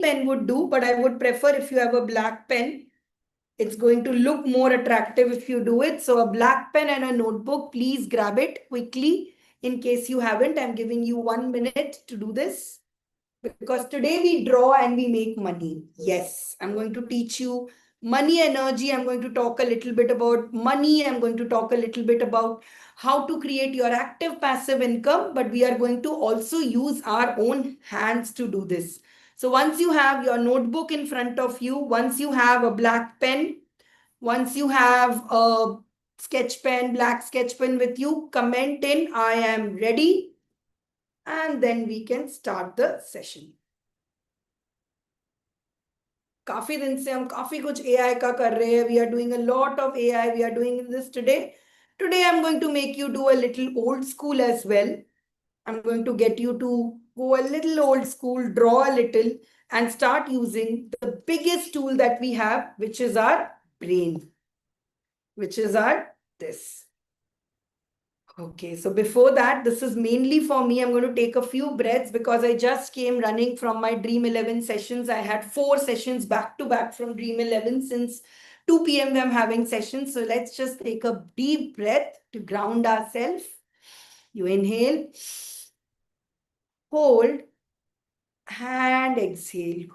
pen would do, but I would prefer if you have a black pen. It's going to look more attractive if you do it. So a black pen and a notebook, please grab it quickly. In case you haven't, I'm giving you 1 minute to do this. Because today we draw and we make money. Yes, I'm going to teach you money energy. I'm going to talk a little bit about money. I'm going to talk a little bit about how to create your active passive income. But we are going to also use our own hands to do this. So once you have your notebook in front of you, once you have a black pen, once you have a sketch pen, black sketch pen with you, comment in, I am ready. And then we can start the session. काफी दिन से हम काफी कुछ AI का कर रहे हैं. We are doing a lot of AI. We are doing this today. Today I'm going to make you do a little old school as well. I'm going to get you to go a little old school, draw a little, and start using the biggest tool that we have, which is our brain, which is our this. Okay, so before that, this is mainly for me. I'm going to take a few breaths because I just came running from my Dream 11 sessions. I had 4 sessions back to back from Dream 11 since 2 p.m. I'm having sessions. So let's just take a deep breath to ground ourselves. You inhale, hold, and exhale.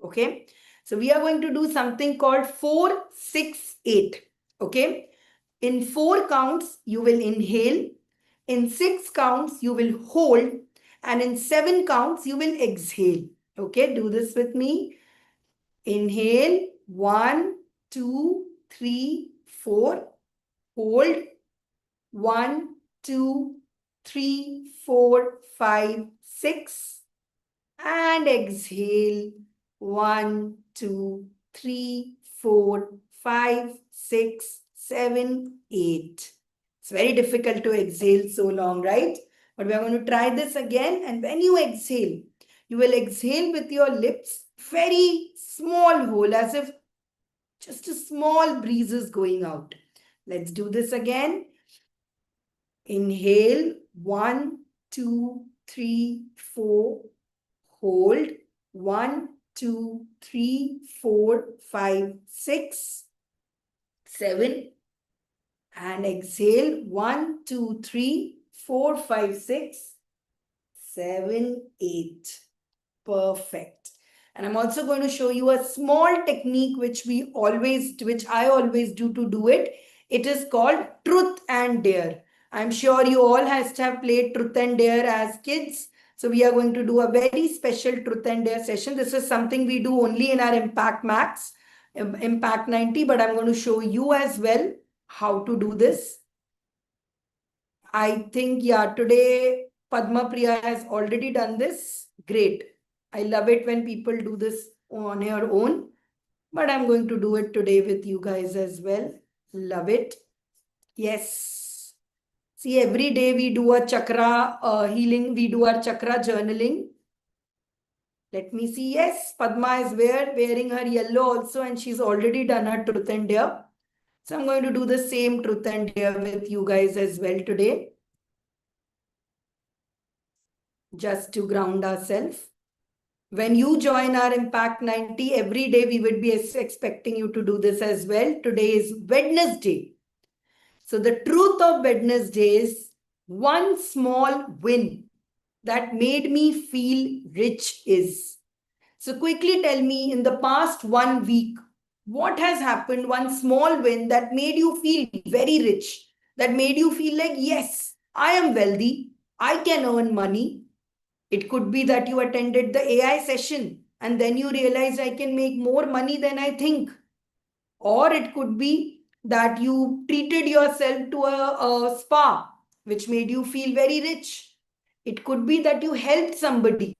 Okay, so we are going to do something called 4, 6, 8. Okay, in 4 counts, you will inhale. In 6 counts, you will hold. And in 7 counts, you will exhale. Okay, do this with me. Inhale, 1, 2, 3, 4. Hold, 1, 2, 3, 4, 5, 6. And exhale, 1, 2, 3, 4, 5, 6, 7, 8. It's very difficult to exhale so long, right? But we are going to try this again. And when you exhale, you will exhale with your lips, very small hole, as if just a small breeze is going out. Let's do this again. Inhale, 1, 2, 3, 4. Hold, 1, 2, 3, 4, 5, 6, 7. And exhale, 1, 2, 3, 4, 5, 6, 7, 8. Perfect. And I'm also going to show you a small technique which I always do to do it. It is called truth and dare. I'm sure you all have played truth and dare as kids. So we are going to do a very special truth and dare session. This is something we do only in our Impact Max, Impact 90, but I'm going to show you as well how to do this. I think, yeah, today Padma Priya has already done this. Great. I love it when people do this on their own, but I'm going to do it today with you guys as well. Love it. Yes. See, every day we do a chakra healing. We do our chakra journaling. Let me see. Yes, Padma is wearing her yellow also, and she's already done her truth and dare. So I'm going to do the same truth and dare with you guys as well today. Just to ground ourselves. When you join our Impact 90, every day we would be expecting you to do this as well. Today is Wednesday. So the truth of Wednesday is one small win that made me feel rich is. So quickly tell me, in the past 1 week, what has happened? One small win that made you feel very rich, that made you feel like, yes, I am wealthy, I can earn money. It could be that you attended the AI session and then you realized I can make more money than I think. Or it could be that you treated yourself to a spa, which made you feel very rich. It could be that you helped somebody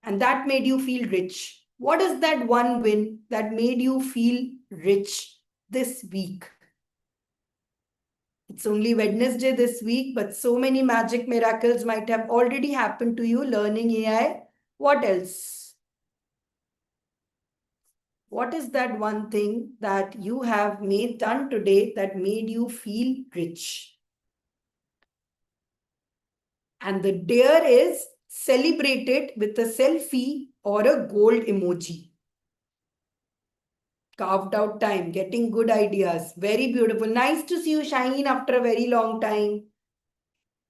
and that made you feel rich. What is that one win that made you feel rich this week? It's only Wednesday this week, but so many magic miracles might have already happened to you learning AI. What else? What is that one thing that you have done today that made you feel rich? And the dare is celebrate it with a selfie or a gold emoji. Carved out time, getting good ideas. Very beautiful. Nice to see you, Shaheen, after a very long time.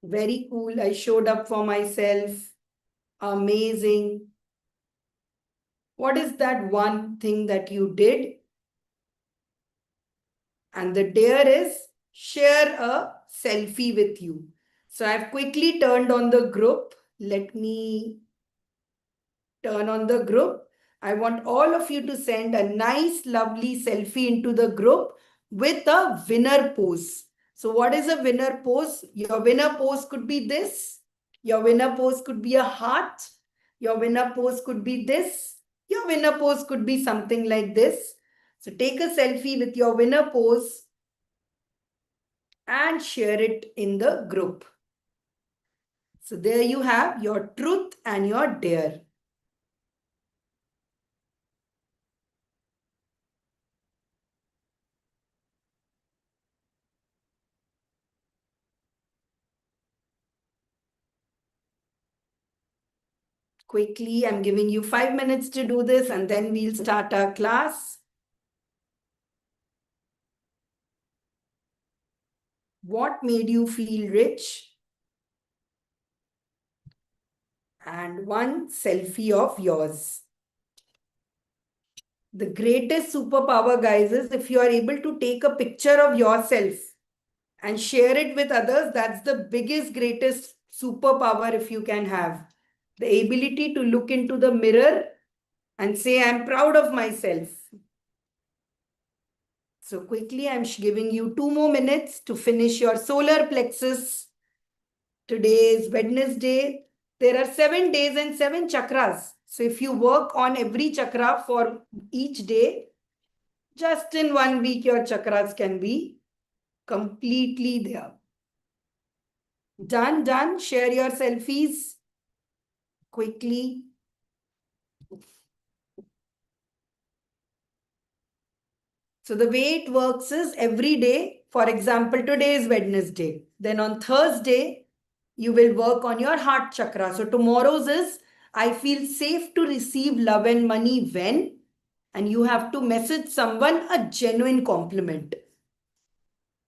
Very cool. I showed up for myself. Amazing. What is that one thing that you did? And the dare is share a selfie with you. So I've quickly turned on the group. Let me turn on the group. I want all of you to send a nice, lovely selfie into the group with a winner pose. So what is a winner pose? Your winner pose could be this. Your winner pose could be a heart. Your winner pose could be this. Your winner pose could be something like this. So take a selfie with your winner pose and share it in the group. So there you have your truth and your dare. Quickly, I'm giving you 5 minutes to do this and then we'll start our class. What made you feel rich? And one selfie of yours. The greatest superpower, guys, is if you are able to take a picture of yourself and share it with others. That's the biggest, greatest superpower if you can have. The ability to look into the mirror and say, I'm proud of myself. So quickly, I'm giving you 2 more minutes to finish your solar plexus. Today is Wednesday. There are 7 days and 7 chakras. So if you work on every chakra for each day, just in 1 week, your chakras can be completely there. Done, done. Share your selfies quickly. So the way it works is every day, for example, today is Wednesday. Then on Thursday, you will work on your heart chakra. So tomorrow's is, I feel safe to receive love and money when, and you have to message someone a genuine compliment.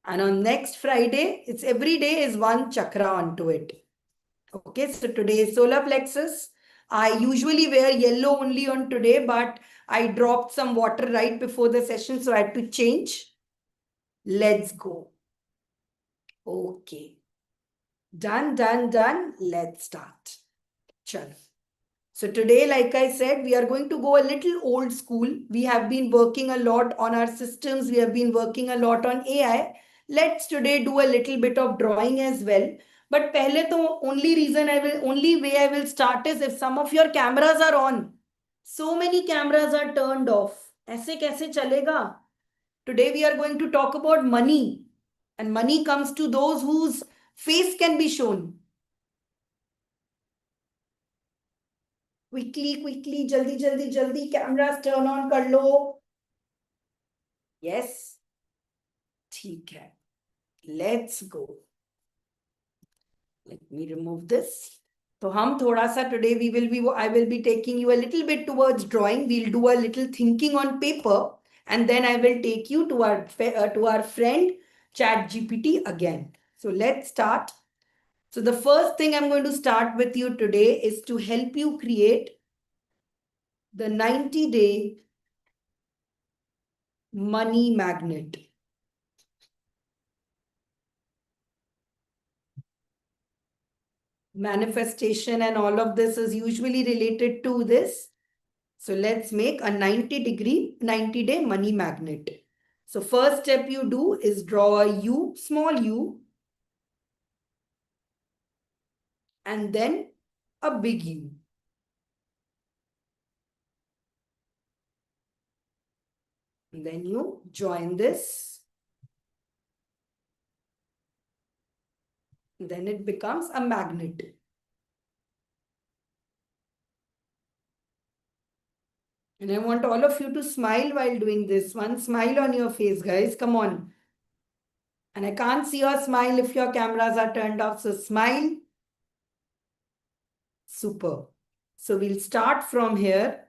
And on next Friday, it's every day is one chakra onto it. Okay, so today is solar plexus. I usually wear yellow only on today, but I dropped some water right before the session, so I had to change. Let's go. Okay. Done, done, done. Let's start. Chalo. So today, like I said, we are going to go a little old school. We have been working a lot on our systems. We have been working a lot on AI. Let's today do a little bit of drawing as well. But pehle to only way I will start is if some of your cameras are on. So many cameras are turned off. ऐसे कैसे चलेगा? Today we are going to talk about money. And money comes to those whose face can be shown. Quickly, jaldi, cameras turn on कर लो. Yes, ठीक है. Let's go. Let me remove this. तो हम थोड़ा सा today I will be taking you a little bit towards drawing. We'll do a little thinking on paper, and then I will take you to our friend ChatGPT again. So let's start. So the first thing I'm going to start with you today is to help you create the 90-day money magnet. Manifestation and all of this is usually related to this. So let's make a 90-day money magnet. So first step you do is draw a U, small u, and then a big U. And then you join this. Then it becomes a magnet. And I want all of you to smile while doing this. One smile on your face, guys. Come on. And I can't see your smile if your cameras are turned off. So smile. Super. So we'll start from here.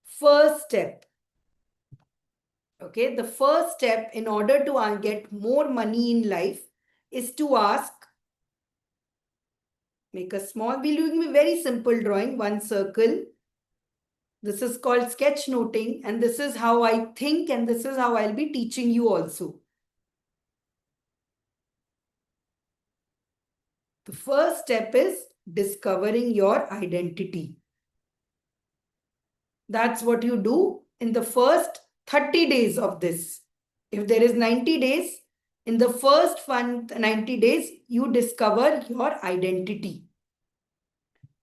First step. Okay, the first step in order to get more money in life is to ask, make a small, we're doing a very simple drawing, one circle. This is called sketch noting, and this is how I think, and this is how I'll be teaching you also. The first step is discovering your identity. That's what you do in the first 30 days of this. If there is 90 days, in the first 90 days, you discover your identity.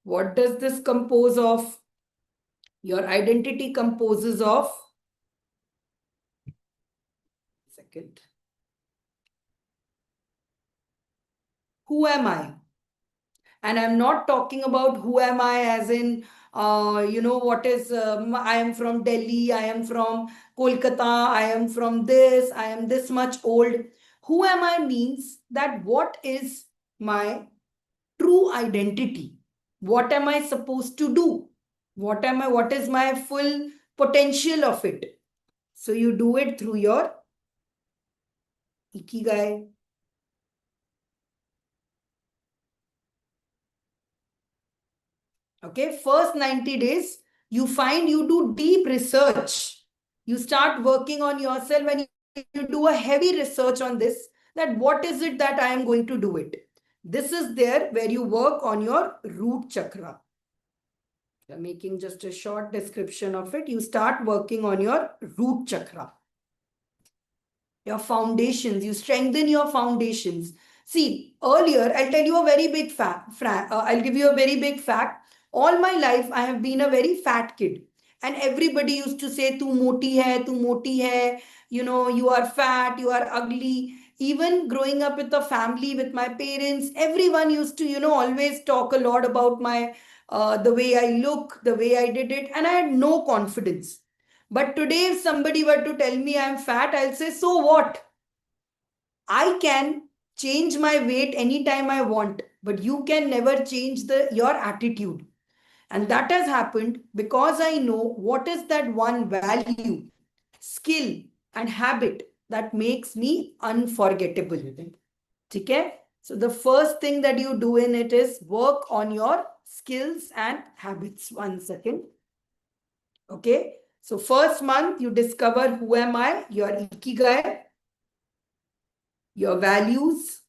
What does this compose of? Your identity composes of, second, who am I? And I'm not talking about who am I as in, what is, I am from Delhi, I am from Kolkata, I am from this, I am this much old. Who am I means that what is my true identity? What am I supposed to do? What is my full potential of it? So you do it through your ikigai. Okay, first 90 days, you find you do deep research. You start working on yourself and you do a heavy research on this, that what is it that I am going to do it. This is there where you work on your root chakra. I'm making just a short description of it. You start working on your root chakra. Your foundations, you strengthen your foundations. See, earlier, I'll tell you a very big fact. I'll give you a very big fact. All my life, I have been a very fat kid. And everybody used to say, tu moti hai, you are fat, you are ugly. Even growing up with a family, with my parents, everyone used to, always talk a lot about the way I look, the way I did it. And I had no confidence. But today, if somebody were to tell me I'm fat, I'll say, so what? I can change my weight anytime I want, but you can never change your attitude. And that has happened because I know what is that one value, skill, and habit that makes me unforgettable. Okay? So the first thing that you do in it is work on your skills and habits. 1 second. Okay? So first month, you discover who am I, your ikigai, your values,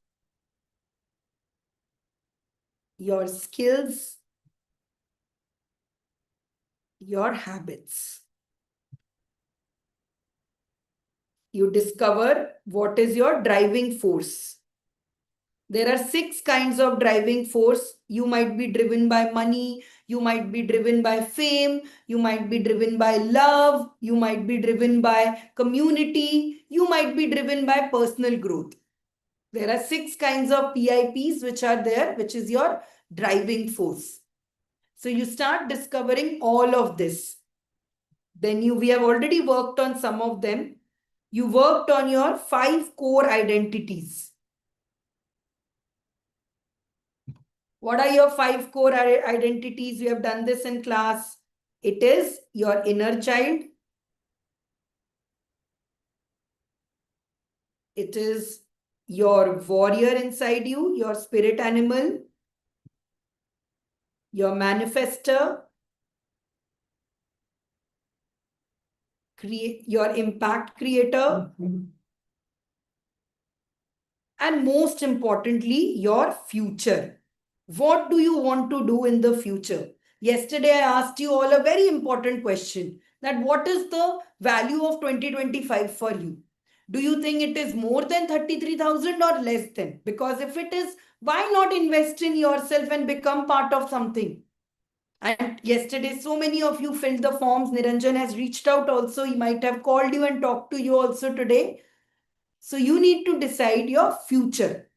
your skills, your habits. You discover what is your driving force. There are 6 kinds of driving force. You might be driven by money. You might be driven by fame. You might be driven by love. You might be driven by community. You might be driven by personal growth. There are 6 kinds of PIPs which are there, which is your driving force. So you start discovering all of this. Then we have already worked on some of them. You worked on your 5 core identities. What are your 5 core identities? We have done this in class. It is your inner child. It is your warrior inside you, your spirit animal, your manifester, your impact creator, and most importantly, your future. What do you want to do in the future? Yesterday, I asked you all a very important question, that what is the value of 2025 for you? Do you think it is more than 33,000 or less than? Because if it is, why not invest in yourself and become part of something? And yesterday, so many of you filled the forms. Niranjan has reached out also. He might have called you and talked to you also today. So you need to decide your future.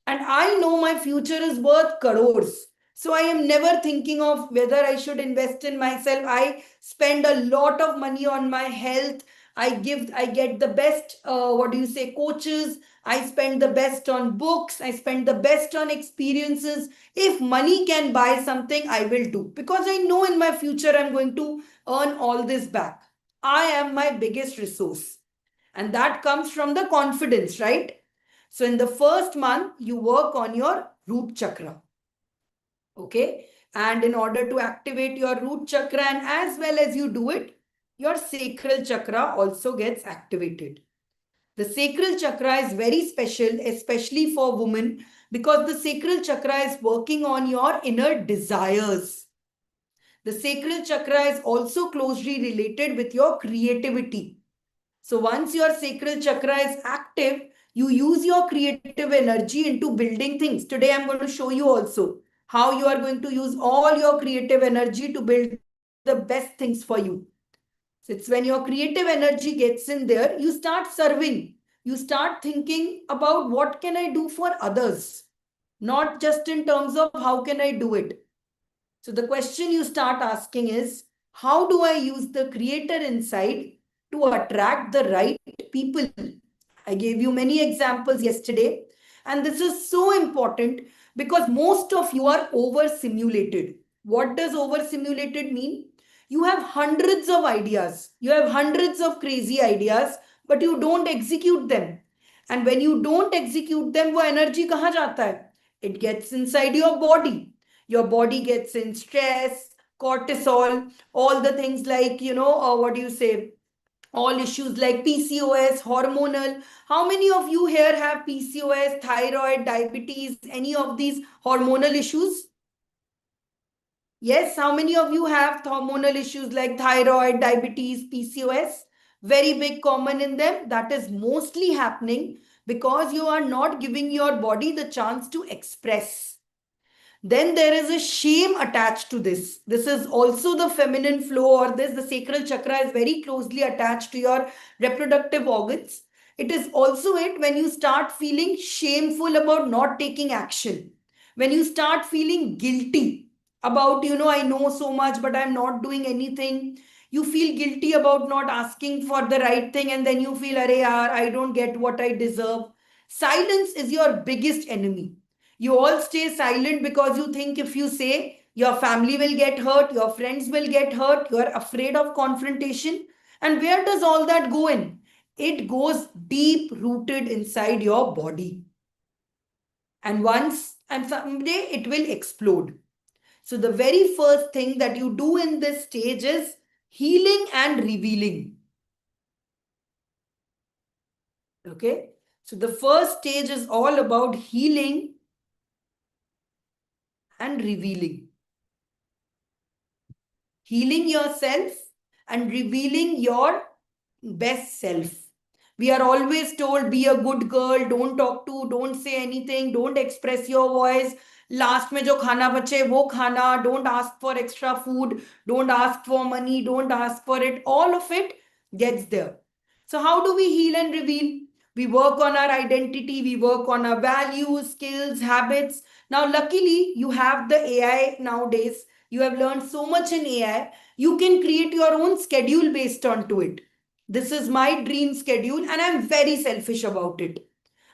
And I know my future is worth crores. So I am never thinking of whether I should invest in myself. I spend a lot of money on my health. I get the best, coaches. I spend the best on books. I spend the best on experiences. If money can buy something, I will do, because I know in my future I'm going to earn all this back. I am my biggest resource. And that comes from the confidence, right? So in the first month, you work on your root chakra. Okay. And in order to activate your root chakra, and as well as you do it, your sacral chakra also gets activated. The sacral chakra is very special, especially for women, because the sacral chakra is working on your inner desires. The sacral chakra is also closely related with your creativity. So once your sacral chakra is active, you use your creative energy into building things. Today I'm going to show you also how you are going to use all your creative energy to build the best things for you. So it's when your creative energy gets in there, you start serving. You start thinking about what can I do for others, not just in terms of how can I do it. So the question you start asking is, how do I use the creator inside to attract the right people? I gave you many examples yesterday, and this is so important because most of you are overstimulated. What does overstimulated mean? You have hundreds of ideas, you have hundreds of crazy ideas, but you don't execute them. And when you don't execute them, वो energy कहाँ जाता है? It gets inside your body. Your body gets in stress, cortisol, all the things like, what do you say? All issues like PCOS, hormonal. How many of you here have PCOS, thyroid, diabetes, any of these hormonal issues? Yes, how many of you have hormonal issues like thyroid, diabetes, PCOS? Very big common in them. That is mostly happening because you are not giving your body the chance to express. Then there is a shame attached to this. This is also the feminine flow, or this, the sacral chakra is very closely attached to your reproductive organs. It is also it when you start feeling shameful about not taking action. When you start feeling guilty about, I know so much, but I'm not doing anything. You feel guilty about not asking for the right thing, and then you feel, Arey yaar, I don't get what I deserve. Silence is your biggest enemy. You all stay silent because you think if you say, your family will get hurt, your friends will get hurt, you are afraid of confrontation. And where does all that go in? It goes deep rooted inside your body. And once and someday it will explode. So, the very first thing that you do in this stage is healing and revealing. Okay. So, the first stage is all about healing and revealing. Healing yourself and revealing your best self. We are always told, be a good girl, don't talk to, don't say anything, don't express your voice. Last में जो खाना बचे वो खाना, don't ask for extra food, don't ask for money, don't ask for it. All of it gets there. So how do we heal and reveal? We work on our identity, we work on our values, skills, habits. Now, luckily, you have the AI nowadays. You have learned so much in AI. You can create your own schedule based onto it. This is my dream schedule, and I'm very selfish about it.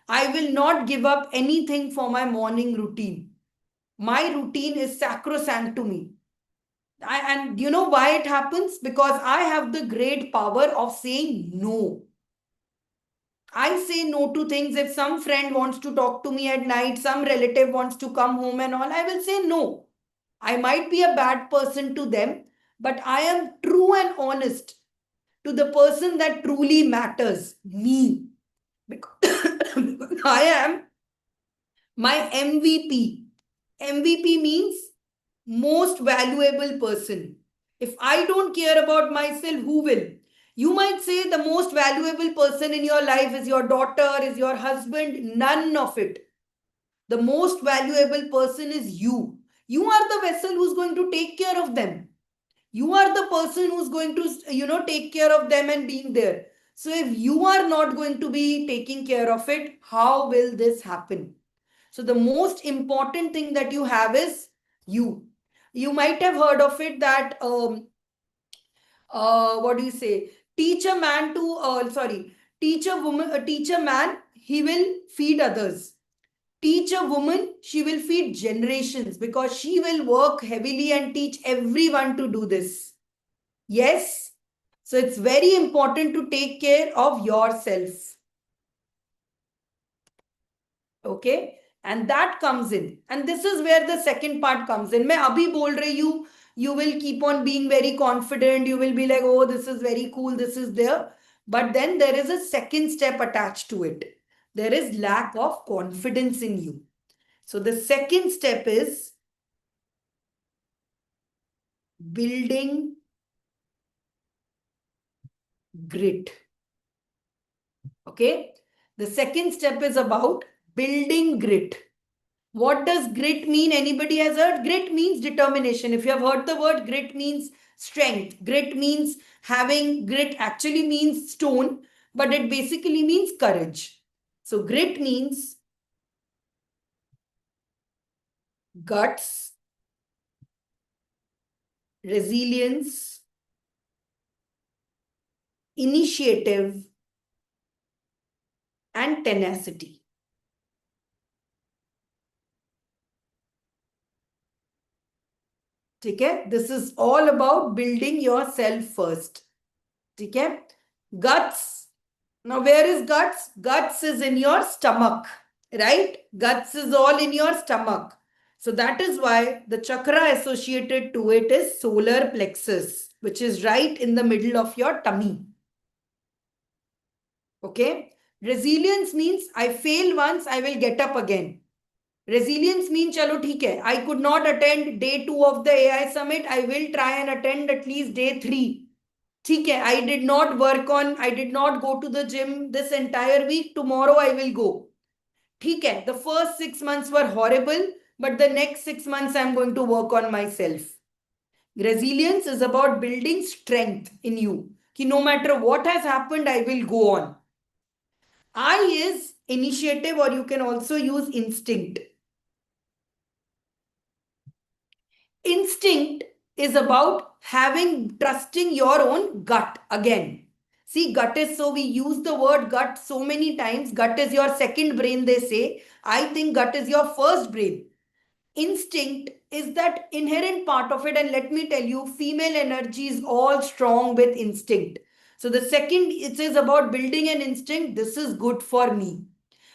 I will not give up anything for my morning routine. My routine is sacrosanct to me. And you know why it happens? Because I have the great power of saying no. I say no to things. If some friend wants to talk to me at night, some relative wants to come home and all, I will say no. I might be a bad person to them, but I am true and honest to the person that truly matters, me. Because I am my MVP. MVP means most valuable person. If I don't care about myself, who will? You might say the most valuable person in your life is your daughter, is your husband. None of it. The most valuable person is you. You are the vessel who's going to take care of them. You are the person who's going to, take care of them and being there. So if you are not going to be taking care of it, how will this happen? So the most important thing that you have is you. You might have heard of it that what do you say? Teach a man to, teach a woman, teach a man, he will feed others. Teach a woman, she will feed generations because she will work heavily and teach everyone to do this. Yes. So it's very important to take care of yourself. Okay. And that comes in. And this is where the second part comes in. मैं अभी बोल रही हूँ, you will keep on being very confident. You will be like, oh, this is very cool. This is there. But then there is a second step attached to it. There is lack of confidence in you. So the second step is building grit. Okay. The second step is about building grit. What does grit mean? Anybody has heard? Grit means determination. If you have heard the word, grit means strength. Grit means having, grit actually means stone, but it basically means courage. So grit means guts, resilience, initiative, and tenacity. ठीक है? This is all about building yourself first. ठीक है? Guts. Now, where is guts? Guts is in your stomach, right? Guts is all in your stomach. So that is why the chakra associated to it is solar plexus, which is right in the middle of your tummy. Okay? Resilience means I fail once, I will get up again. Resilience means chalo theek hai. I could not attend day 2 of the AI summit. I will try and attend at least day 3. ठीक है, I did not work on, I did not go to the gym this entire week. Tomorrow I will go. ठीक है, the first 6 months were horrible, but the next 6 months I'm going to work on myself. Resilience is about building strength in you. कि no matter what has happened, I will go on. I is initiative, or you can also use instinct. Instinct is about trusting your own gut again. See, gut is, so we use the word gut so many times. Gut is your second brain, they say. I think gut is your first brain. Instinct is that inherent part of it. And let me tell you, female energy is all strong with instinct. So the second it is about building an instinct, this is good for me.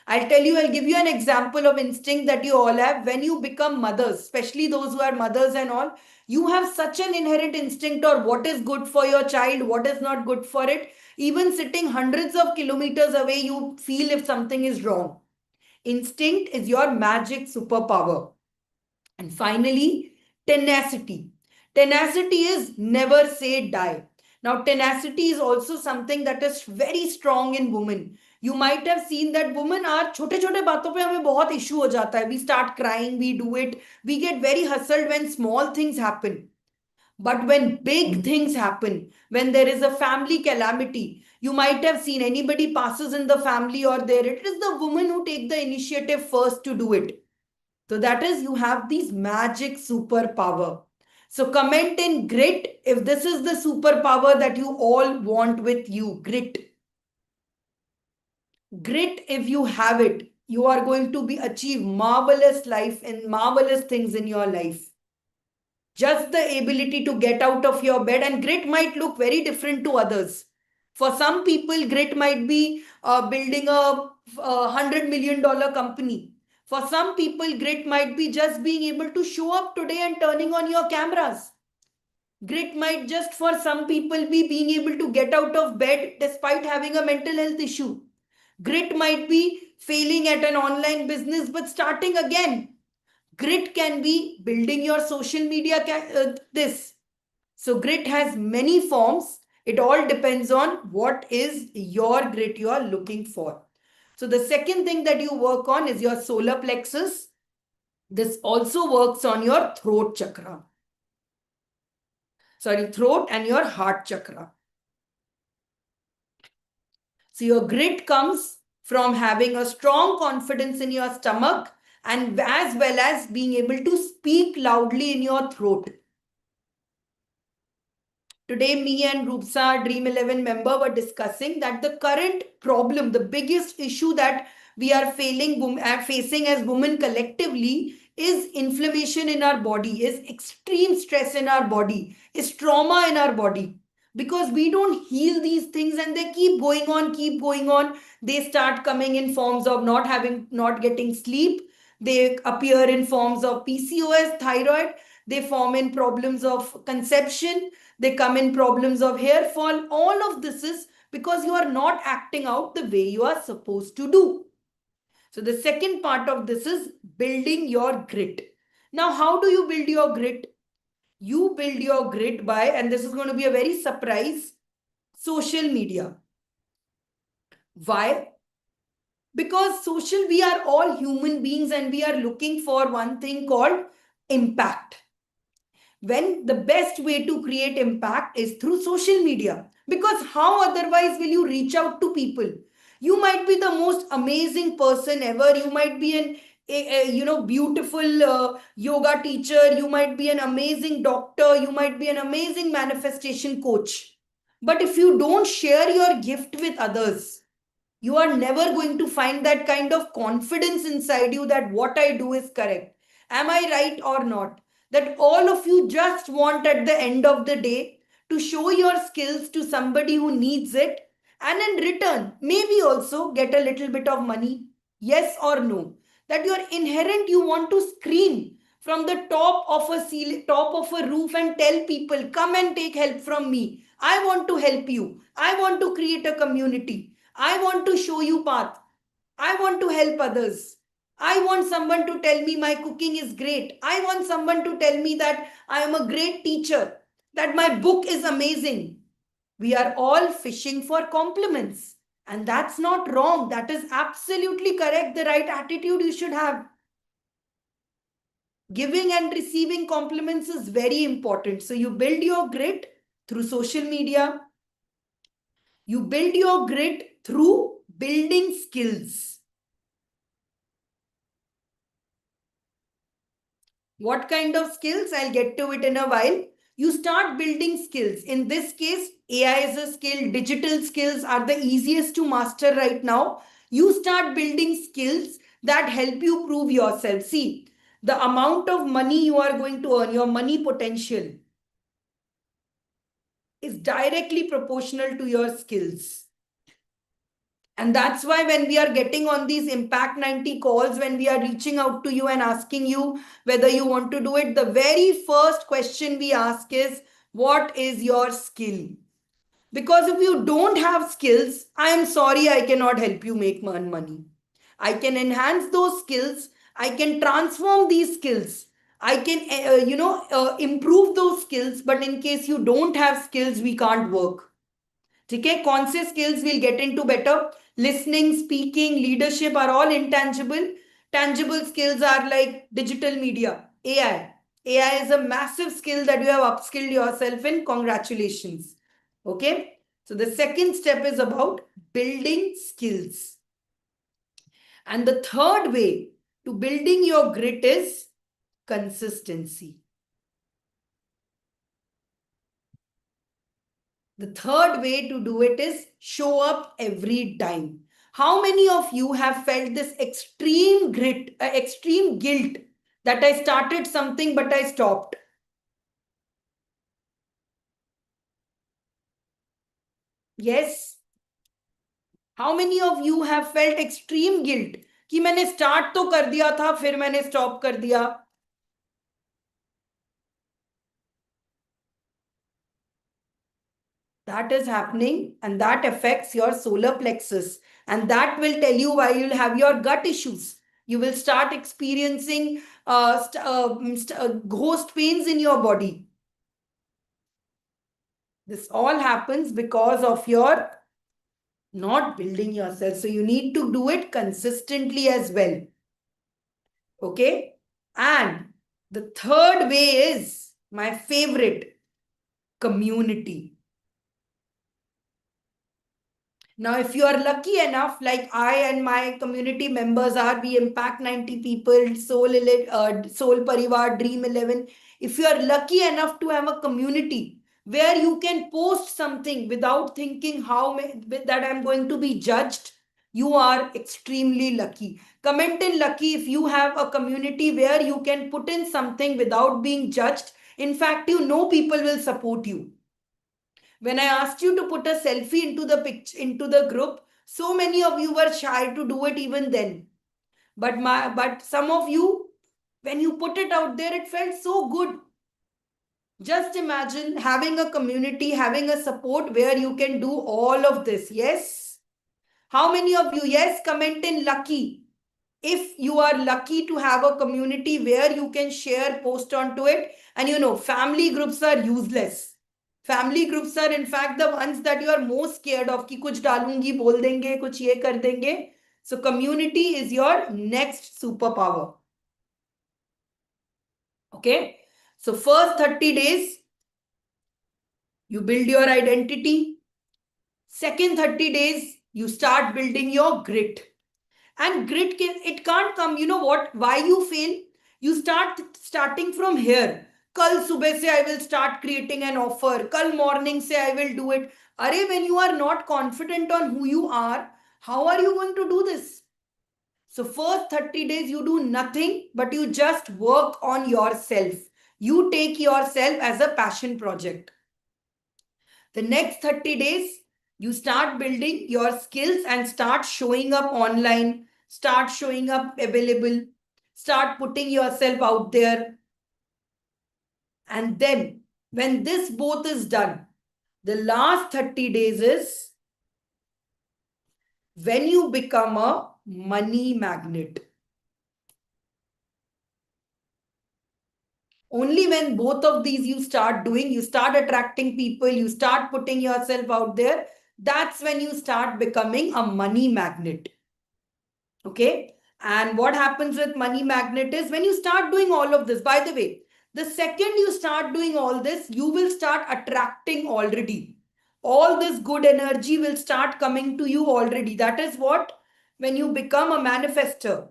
I'll give you an example of instinct that you all have. When you become mothers, especially those who are mothers and all, you have such an inherent instinct or what is good for your child, what is not good for it. Even sitting hundreds of kilometers away, you feel if something is wrong. Instinct is your magic superpower. And finally, tenacity. Tenacity is never say die. Now, tenacity is also something that is very strong in women. You might have seen that women are छोटे छोटे बातों पे हमें बहुत issue हो जाता है. We start crying, we do it. We get very hustled when small things happen. But when big things happen, when there is a family calamity, you might have seen anybody passes in the family or there, it is the woman who take the initiative first to do it. So that is, you have these magic superpower. So comment in grit if this is the superpower that you all want with you. Grit. Grit, if you have it, you are going to be achieve marvelous life and marvelous things in your life. Just the ability to get out of your bed, and grit might look very different to others. For some people, grit might be building a $100 million company. For some people, grit might be just being able to show up today and turning on your cameras. Grit might just for some people be being able to get out of bed despite having a mental health issue. Grit might be failing at an online business but starting again. Grit can be building your social media this. So grit has many forms. It all depends on what is your grit you are looking for. So the second thing that you work on is your solar plexus. This also works on your throat chakra. Sorry, throat and your heart chakra. So your grit comes from having a strong confidence in your stomach and as well as being able to speak loudly in your throat. Today, me and Rupsa, Dream 11 member, were discussing that the current problem, the biggest issue that we are facing as women collectively is inflammation in our body, is extreme stress in our body, is trauma in our body. Because we don't heal these things and they keep going on, keep going on. They start coming in forms of not getting sleep. They appear in forms of PCOS, thyroid. They form in problems of conception. They come in problems of hair fall. All of this is because you are not acting out the way you are supposed to do. So the second part of this is building your grit. Now, how do you build your grit? You build your grit by, and this is going to be a very surprise, social media. Why? Because we are all human beings and we are looking for one thing called impact. When the best way to create impact is through social media, because how otherwise will you reach out to people? You might be the most amazing person ever. You might be an beautiful yoga teacher. You might be an amazing doctor. You might be an amazing manifestation coach. But if you don't share your gift with others, you are never going to find that kind of confidence inside you that what I do is correct. Am I right or not? That all of you just want at the end of the day to show your skills to somebody who needs it, and in return, maybe also get a little bit of money. Yes or no? That you're inherent, you want to scream from the top of a roof and tell people, come and take help from me. I want to help you. I want to create a community. I want to show you path. I want to help others. I want someone to tell me my cooking is great. I want someone to tell me that I am a great teacher, that my book is amazing. We are all fishing for compliments. And that's not wrong. That is absolutely correct. The right attitude you should have. Giving and receiving compliments is very important. So you build your grit through social media. You build your grit through building skills. What kind of skills? I'll get to it in a while. You start building skills. In this case, AI is a skill. Digital skills are the easiest to master right now. You start building skills that help you prove yourself. See, the amount of money you are going to earn, your money potential, is directly proportional to your skills. And that's why when we are getting on these Impact 90 calls, when we are reaching out to you and asking you whether you want to do it, the very first question we ask is, what is your skill? Because if you don't have skills, I am sorry, I cannot help you make money. I can enhance those skills. I can transform these skills. I can, improve those skills. But in case you don't have skills, we can't work. ठीक है कौन से skills we'll get into better? Listening, speaking, leadership are all intangible. Tangible skills are like digital media, AI is a massive skill that you have upskilled yourself in. Congratulations. Okay, so the second step is about building skills, and the third way to building your grit is consistency. The third way to do it is show up every time. How many of you have felt this extreme grit, extreme guilt that I started something but I stopped? Yes. How many of you have felt extreme guilt कि मैंने start तो कर दिया था फिर मैंने stop कर दिया? That is happening, and that affects your solar plexus, and that will tell you why you'll have your gut issues. You will start experiencing ghost pains in your body. This all happens because of your not building yourself. So you need to do it consistently as well. Okay. And the third way is my favorite: community. Now, if you are lucky enough, like I and my community members are, we impact 90 people, Soul Parivar, Dream 11. If you are lucky enough to have a community where you can post something without thinking that I'm going to be judged, you are extremely lucky. Comment in lucky if you have a community where you can put in something without being judged. In fact, you know people will support you. When I asked you to put a selfie into the picture, into the group, so many of you were shy to do it even then. But some of you, when you put it out there, it felt so good. Just imagine having a community, having a support where you can do all of this. Yes. How many of you? Yes, comment in lucky. If you are lucky to have a community where you can share, post onto it. And family groups are useless. Family groups are in fact the ones that you are most scared of कि कुछ डालूंगी बोल देंगे कुछ ये कर देंगे. So community is your next superpower. Okay. So first 30 days, you build your identity. Second 30 days, you start building your grit. And grit, it can't come. You know what? Why you fail? You starting from here. Kal subah se I will start creating an offer. Kal morning se I will do it. Arey, when you are not confident on who you are, how are you going to do this? So first 30 days, you do nothing, but you just work on yourself. You take yourself as a passion project. The next 30 days, you start building your skills and start showing up online, start showing up available, start putting yourself out there. And then when this both is done, the last 30 days is when you become a money magnet. Only when both of these you start doing, you start attracting people, you start putting yourself out there, that's when you start becoming a money magnet. Okay. And what happens with money magnet is when you start doing all of this, by the way, the second you start doing all this, you will start attracting already. All this good energy will start coming to you already. That is what, when you become a manifester.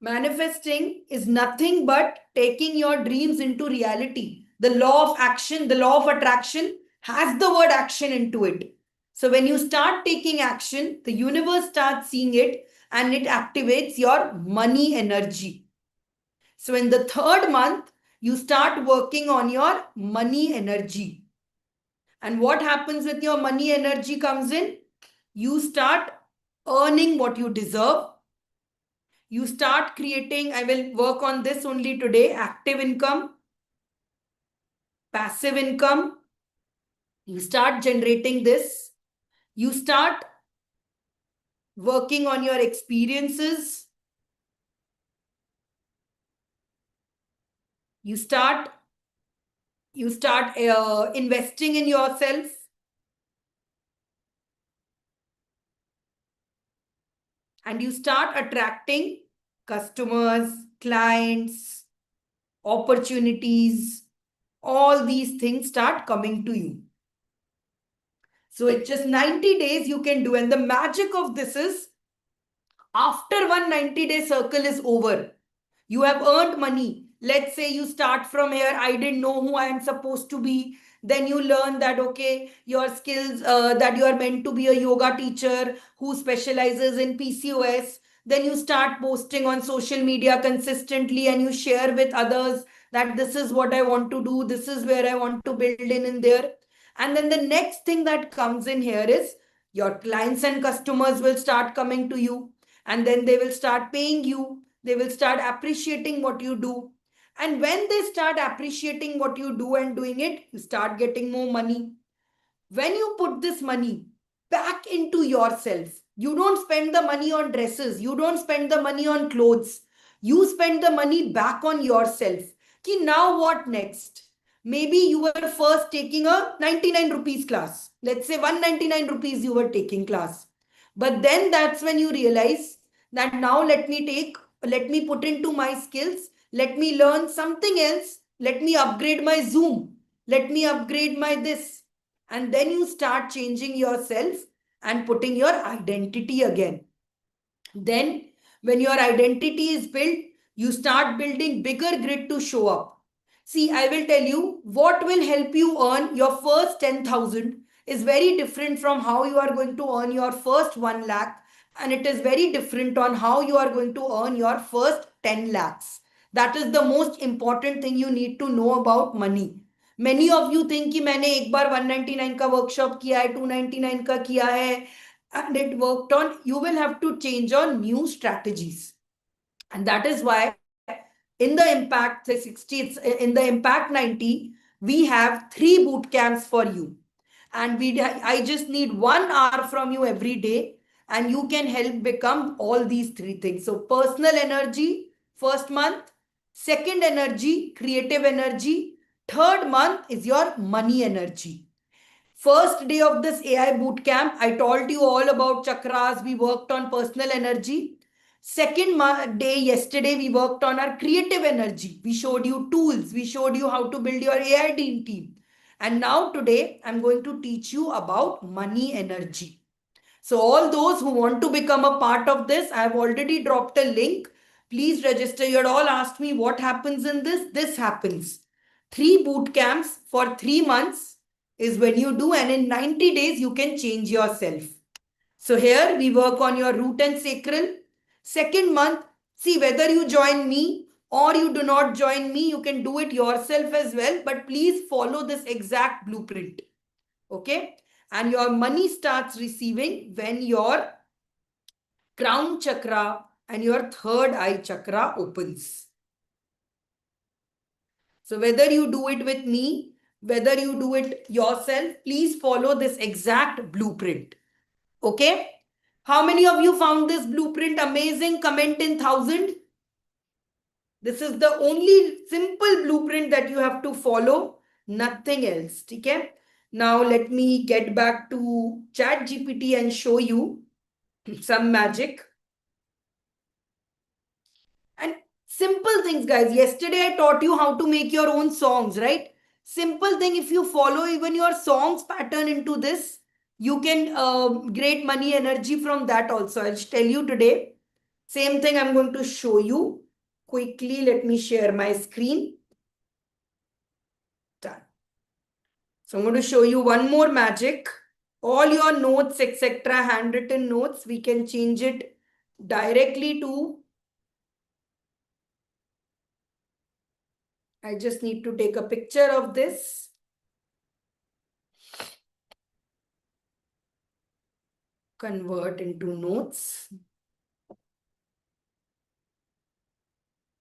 Manifesting is nothing but taking your dreams into reality. The law of action, the law of attraction has the word action into it. So when you start taking action, the universe starts seeing it and it activates your money energy. So in the third month, you start working on your money energy. And what happens with your money energy comes in? You start earning what you deserve. You start creating, I will work on this only today, active income, passive income. You start generating this. You start working on your experiences. You start investing in yourself. And you start attracting customers, clients, opportunities. All these things start coming to you. So it's just 90 days you can do. And the magic of this is after 190-day circle is over, you have earned money. Let's say you start from here. I didn't know who I am supposed to be. Then you learn that, okay, your skills, that you are meant to be a yoga teacher who specializes in PCOS. Then you start posting on social media consistently and you share with others that this is what I want to do. This is where I want to build in there. And then the next thing that comes in here is your clients and customers will start coming to you and then they will start paying you. They will start appreciating what you do. And when they start appreciating what you do and doing it, you start getting more money. When you put this money back into yourself, you don't spend the money on dresses. You don't spend the money on clothes. You spend the money back on yourself. Ki now what next? Maybe you were first taking a 99 rupees class. Let's say 199 rupees you were taking class. But then that's when you realize that now let me put into my skills. Let me learn something else. Let me upgrade my Zoom. Let me upgrade my this. And then you start changing yourself and putting your identity again. Then when your identity is built, you start building bigger grit to show up. See, I will tell you what will help you earn your first 10,000 is very different from how you are going to earn your first 1 lakh, and it is very different on how you are going to earn your first 10 lakhs. That is the most important thing you need to know about money. Many of you think कि मैंने एक बार 199 का workshop किया है, 299 का किया है, and it worked on. You will have to change on new strategies. And that is why in the Impact 60, in the Impact 90, we have 3 boot camps for you. And I just need 1 hour from you every day, and you can help become all these 3 things. So personal energy, first month; second energy, creative energy; third month is your money energy. First day of this AI bootcamp, I told you all about chakras. We worked on personal energy. Second day, yesterday, we worked on our creative energy. We showed you tools. We showed you how to build your AI team. And now today, I'm going to teach you about money energy. So all those who want to become a part of this, I have already dropped a link. Please register. You had all asked me what happens in this. This happens. 3 boot camps for 3 months is when you do, and in 90 days, you can change yourself. So here we work on your root and sacral. Second month, see whether you join me or you do not join me, you can do it yourself as well. But please follow this exact blueprint. Okay? And your money starts receiving when your crown chakra and your third eye chakra opens. So whether you do it with me, whether you do it yourself, please follow this exact blueprint. Okay? How many of you found this blueprint amazing? Comment in 1,000. This is the only simple blueprint that you have to follow. Nothing else. Okay? Now let me get back to ChatGPT and show you some magic. And simple things, guys. Yesterday I taught you how to make your own songs, right? Simple thing, if you follow even your songs pattern into this, you can create money energy from that also. I'll tell you today. Same thing I'm going to show you. Quickly, let me share my screen. Done. So I'm going to show you one more magic. All your notes, etc., handwritten notes, we can change it directly to. I just need to take a picture of this. Convert into notes.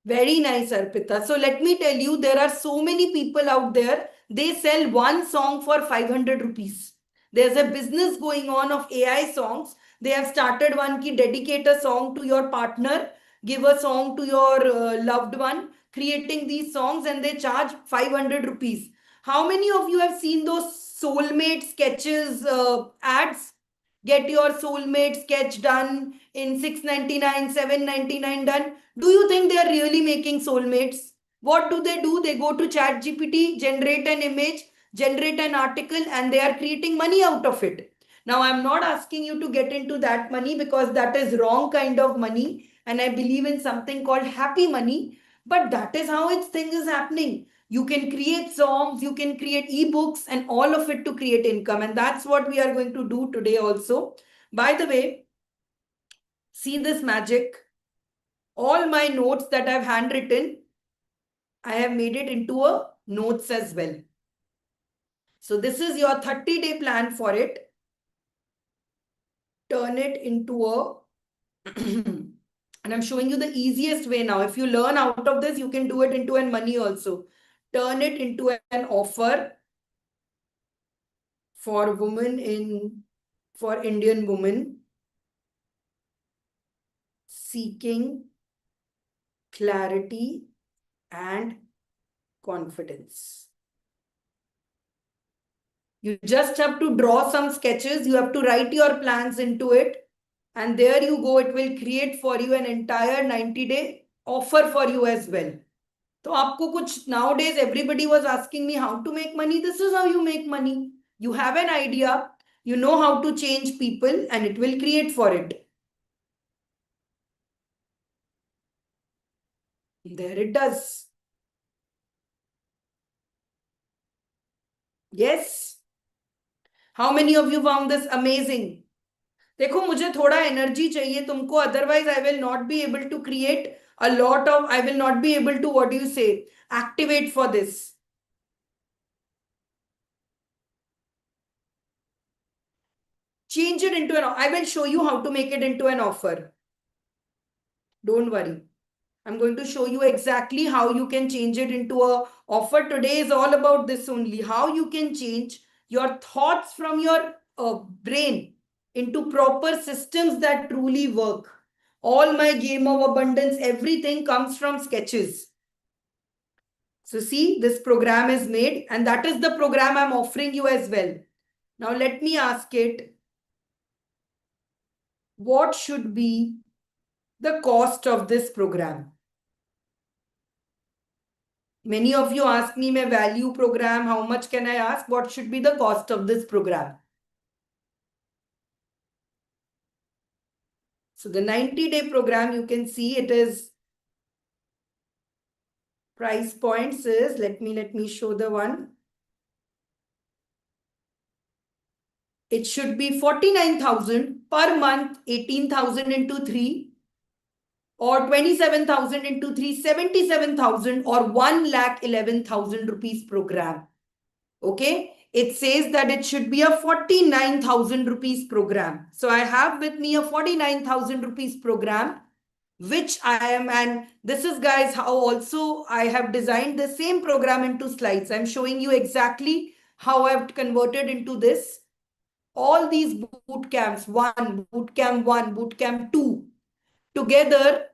Very nice, Arpita. So let me tell you, there are so many people out there. They sell one song for 500 rupees. There's a business going on of AI songs. They have started one ki dedicate a song to your partner, give a song to your loved one, creating these songs, and they charge 500 rupees. How many of you have seen those soulmate sketches ads? Get your soulmate sketch done in 699, 799 done. Do you think they are really making soulmates? What do? They go to ChatGPT, generate an image, generate an article, and they are creating money out of it. Now, I'm not asking you to get into that money because that is wrong kind of money. And I believe in something called happy money. But that is how its thing is happening. You can create songs, you can create ebooks, and all of it to create income. And that's what we are going to do today also. By the way, see this magic. All my notes that I've handwritten, I have made it into a notes as well. So this is your 30-day plan for it. Turn it into a and I'm showing you the easiest way now. If you learn out of this, you can do it into an money also. Turn it into an offer for Indian women seeking clarity and confidence. You just have to draw some sketches. You have to write your plans into it. And there you go. It will create for you an entire 90-day offer for you as well. So आपको कुछ, nowadays everybody was asking me how to make money. This is how you make money. You have an idea. You know how to change people, and it will create for it. There it does. Yes. How many of you found this amazing? देखो मुझे थोड़ा energy चाहिए तुमको, otherwise I will not be able to create a lot of, I will not be able to, what you say, activate for this. Change it into an, I will show you how to make it into an offer. Don't worry. I'm going to show you exactly how you can change it into a offer. Today is all about this only. How you can change your thoughts from your brain into proper systems that truly work. All my game of abundance, everything comes from sketches. So see, this program is made and that is the program I'm offering you as well. Now let me ask it, what should be the cost of this program? Many of you ask me, my value program, how much can I ask? What should be the cost of this program? So the 90-day program, you can see it is price points is, let me show the one. It should be 49,000 per month, 18,000 into 3, or 27,000 into 3, 77,000, or 1,11,000 rupees program. Okay, it says that it should be a 49,000 rupees program. So I have with me a 49,000 rupees program, which I am, and this is guys how also I have designed the same program into slides. I'm showing you exactly how I've converted into this. All these boot camps, boot camp 1, boot camp 2, together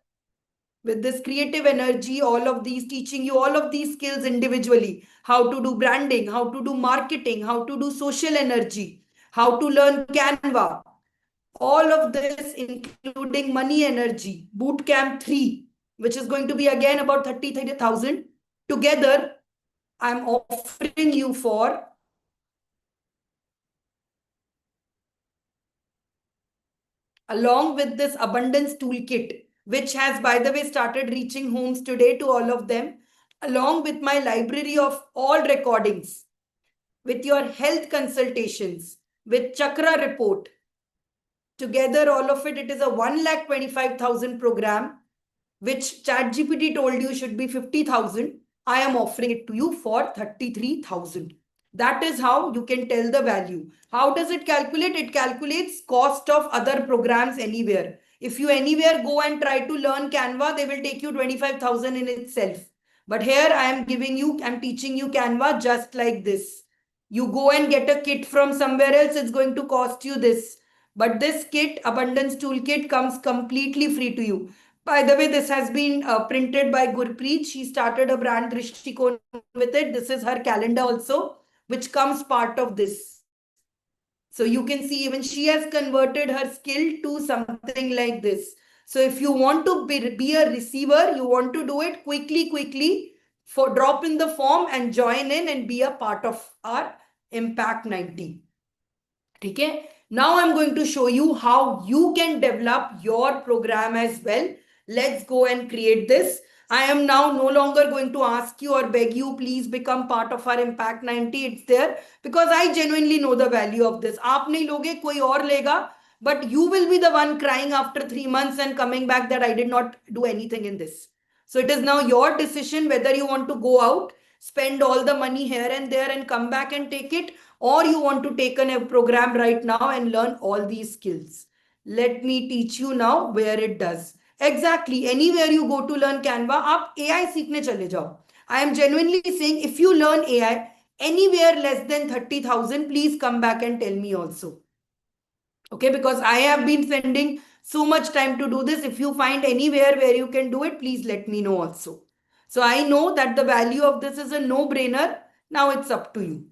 with this creative energy, all of these teaching you all of these skills individually, how to do branding, how to do marketing, how to do social energy, how to learn Canva, all of this including money energy, bootcamp 3, which is going to be again about 30,000 together. I'm offering you for along with this abundance toolkit, which has, by the way, started reaching homes today to all of them, along with my library of all recordings, with your health consultations, with chakra report. Together, all of it, it is a 1,25,000 program, which ChatGPT told you should be 50,000. I am offering it to you for 33,000. That is how you can tell the value. How does it calculate? It calculates cost of other programs anywhere. If you anywhere go and try to learn Canva, they will take you 25,000 in itself. But here I am giving you, I'm teaching you Canva just like this. You go and get a kit from somewhere else, it's going to cost you this. But this kit, Abundance Toolkit, comes completely free to you. By the way, this has been printed by Gurpreet. She started a brand Drishtikon with it. This is her calendar also, which comes part of this. So you can see even she has converted her skill to something like this. So if you want to be a receiver, you want to do it quickly, for drop in the form and join in and be a part of our Impact 90. Okay. Now I'm going to show you how you can develop your program as well. Let's go and create this. I am now no longer going to ask you or beg you, please become part of our Impact 90. It's there because I genuinely know the value of this. आप नहीं लोगे, कोई और लेगा, but you will be the one crying after 3 months and coming back that I did not do anything in this. So it is now your decision whether you want to go out, spend all the money here and there and come back and take it, or you want to take a program right now and learn all these skills. Let me teach you now where it does. Exactly, anywhere you go to learn Canva, आप AI सीखने चले जाओ. I am genuinely saying if you learn AI anywhere less than 30,000, please come back and tell me also. Okay, because I have been spending so much time to do this. If you find anywhere where you can do it, please let me know also. So I know that the value of this is a no-brainer. Now it's up to you.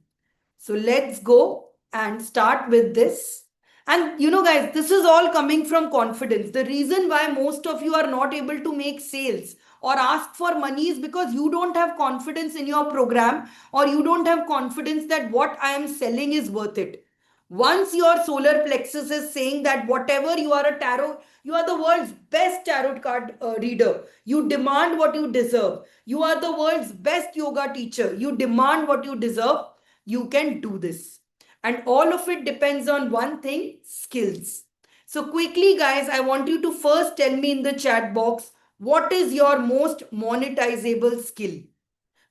So let's go and start with this. And you know, guys, this is all coming from confidence. The reason why most of you are not able to make sales or ask for money is because you don't have confidence in your program, or you don't have confidence that what I am selling is worth it. Once your solar plexus is saying that whatever you are a tarot, you are the world's best tarot card reader. You demand what you deserve. You are the world's best yoga teacher. You demand what you deserve. you can do this. And all of it depends on one thing, skills. So quickly, guys, I want you to first tell me in the chat box, what is your most monetizable skill?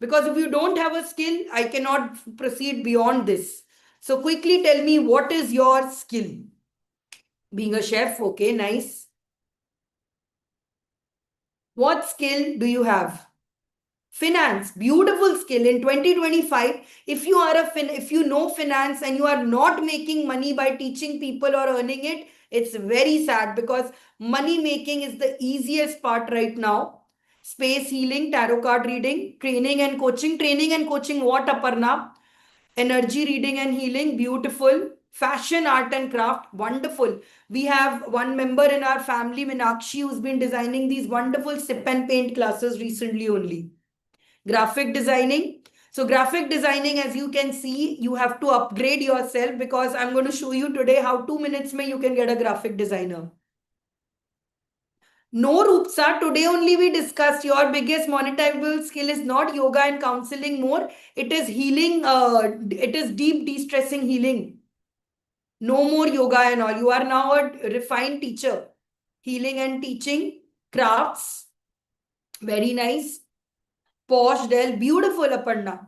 Because if you don't have a skill, I cannot proceed beyond this. So quickly tell me, what is your skill? Being a chef, okay, nice. What skill do you have? Finance, beautiful skill. In 2025, if you are if you know finance and you are not making money by teaching people or earning it, it's very sad, because money making is the easiest part right now. Space healing, tarot card reading, training and coaching. Training and coaching, what, Aparna? Energy reading and healing, beautiful. Fashion, art and craft, wonderful. We have one member in our family, Minakshi, who's been designing these wonderful sip and paint classes recently only. Graphic designing. So graphic designing, as you can see, you have to upgrade yourself, because I'm going to show you today how 2 minutes mein you can get a graphic designer. No, Rupsa, today only we discussed your biggest monetizable skill is not yoga and counseling more. It is healing. It is deep de-stressing healing. No more yoga and all. You are now a refined teacher. Healing and teaching, crafts. Very nice. Posh, Del, beautiful, Aparna.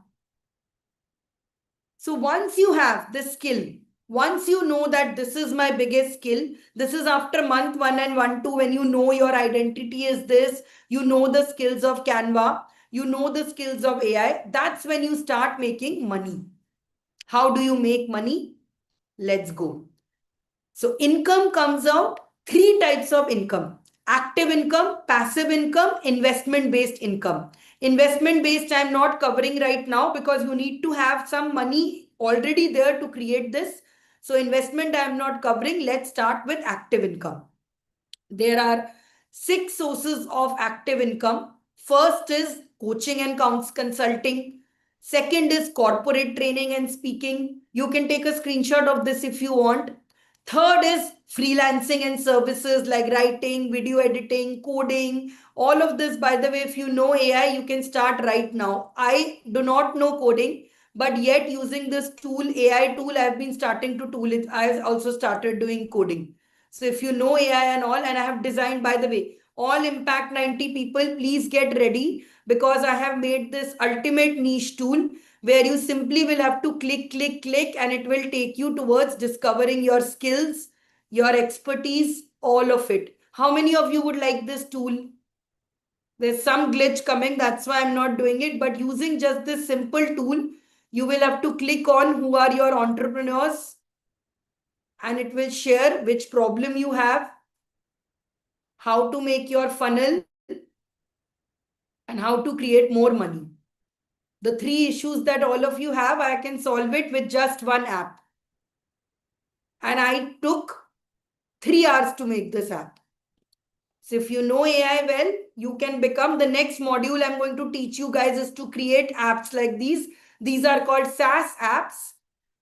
So once you have this skill, once you know that this is my biggest skill, this is after month 1 and 1, 2, when you know your identity is this, you know the skills of Canva, you know the skills of AI, that's when you start making money. How do you make money? Let's go. So income comes out, three types of income: active income, passive income, investment based income. Investment based, I'm not covering right now, because you need to have some money already there to create this. So investment I'm not covering. Let's start with active income. There are 6 sources of active income. First is coaching and consulting. Second is corporate training and speaking. You can take a screenshot of this if you want. Third is freelancing and services like writing, video editing, coding. All of this, by the way, if you know AI, you can start right now. I do not know coding, but yet using this tool, AI tool, I've been starting to tool it. I've also started doing coding. So if you know AI and all, and I have designed, by the way, all Impact 90 people, please get ready, because I have made this ultimate niche tool where you simply will have to click, click, click, and it will take you towards discovering your skills, your expertise, all of it. How many of you would like this tool? There's some glitch coming, that's why I'm not doing it. But using just this simple tool, you will have to click on who are your entrepreneurs, and it will share which problem you have, how to make your funnel, and how to create more money. The 3 issues that all of you have, I can solve it with just one app. And I took 3 hours to make this app. So if you know AI well, you can become. The next module I'm going to teach you guys is to create apps like these. These are called SaaS apps.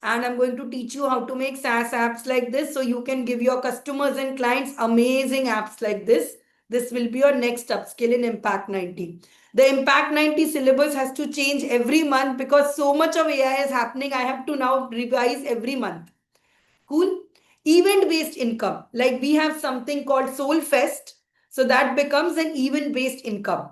And I'm going to teach you how to make SaaS apps like this, so you can give your customers and clients amazing apps like this. This will be your next upskill in Impact 90. The Impact 90 syllabus has to change every month, because so much of AI is happening. I have to now revise every month. Cool. Event based income. Like we have something called Soul Fest. So that becomes an event based income.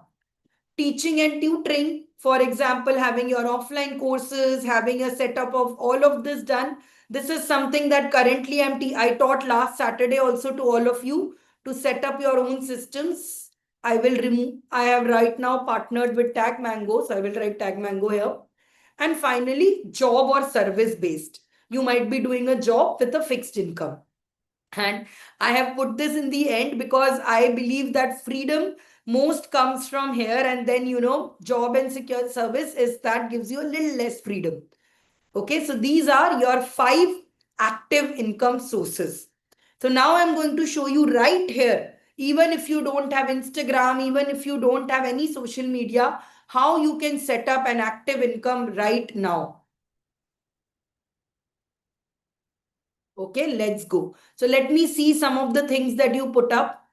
Teaching and tutoring, for example, having your offline courses, having a setup of all of this done. This is something that currently I taught last Saturday also to all of you, to set up your own systems. I have right now partnered with Tag Mango, so I will write Tag Mango here. And finally, job or service based. You might be doing a job with a fixed income. And I have put this in the end because I believe that freedom most comes from here. And then, job and secure service is that gives you a little less freedom. Okay, so these are your 5 active income sources. So now I'm going to show you right here, even if you don't have Instagram, even if you don't have any social media, how you can set up an active income right now. Okay, let's go. So let me see some of the things that you put up.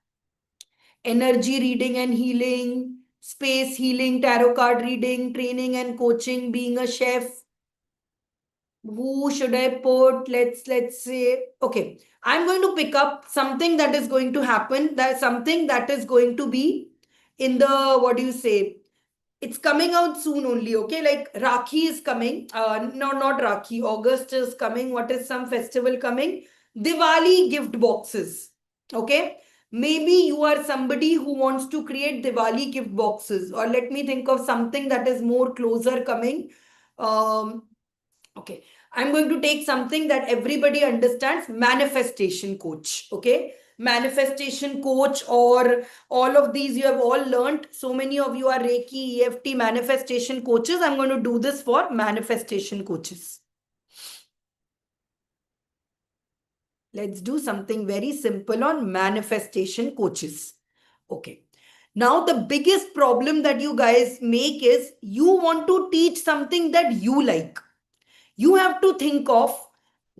Energy reading and healing, space healing, tarot card reading, training and coaching, being a chef. Who should I put? Let's say, okay, I'm going to pick up something that is going to happen, that something that is going to be in the, what do you say, it's coming out soon only, okay? Like Rakhi is coming. No, not Rakhi. August is coming. What is some festival coming? Diwali gift boxes. Okay. Maybe you are somebody who wants to create Diwali gift boxes, or let me think of something that is more closer coming. Um, Okay, I'm going to take something that everybody understands, manifestation coach. Okay, manifestation coach, or all of these you have all learned. So many of you are Reiki, EFT, manifestation coaches. I'm going to do this for manifestation coaches. Let's do something very simple on manifestation coaches. Okay. Now, the biggest problem that you guys make is you want to teach something that you like. You have to think of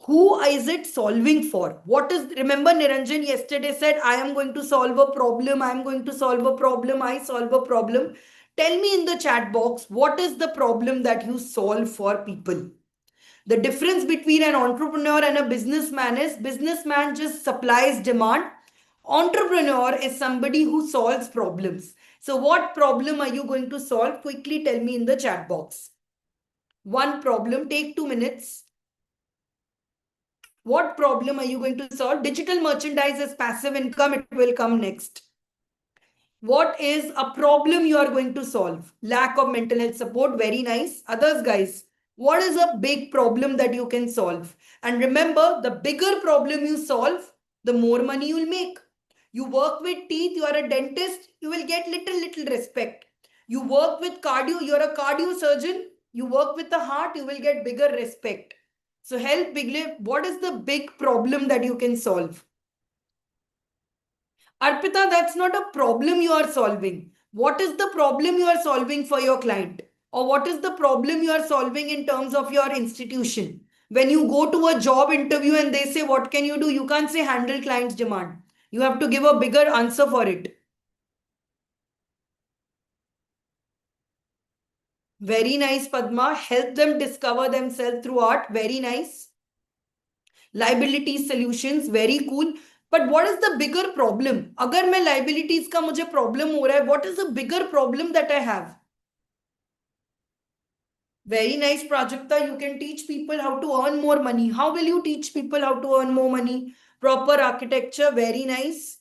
who is it solving for. What is, remember Niranjan yesterday said, I am going to solve a problem, I am going to solve a problem, I solve a problem. Tell me in the chat box, what is the problem that you solve for people? The difference between an entrepreneur and a businessman is businessman just supplies demand. Entrepreneur is somebody who solves problems. So what problem are you going to solve? Quickly tell me in the chat box. One problem, take 2 minutes. What problem are you going to solve? Digital merchandise is passive income. It will come next. What is a problem you are going to solve? Lack of mental health support. Very nice. Others, guys, what is a big problem that you can solve? And remember, the bigger problem you solve, the more money you will make. You work with teeth, you are a dentist, you will get little respect. You work with cardio, you are a cardio surgeon, you work with the heart, you will get bigger respect. So help big. What is the big problem that you can solve? Arpita, that's not a problem you are solving. What is the problem you are solving for your client? Or what is the problem you are solving in terms of your institution? When you go to a job interview and they say, what can you do? You can't say handle client's demand. You have to give a bigger answer for it. Very nice, Padma. Help them discover themselves through art. Very nice. Liability solutions. Very cool. But what is the bigger problem? अगर मैं liabilities का मुझे problem हो रहा है, what is the bigger problem that I have? Very nice, Prajakta. You can teach people how to earn more money. How will you teach people how to earn more money? Proper architecture. Very nice.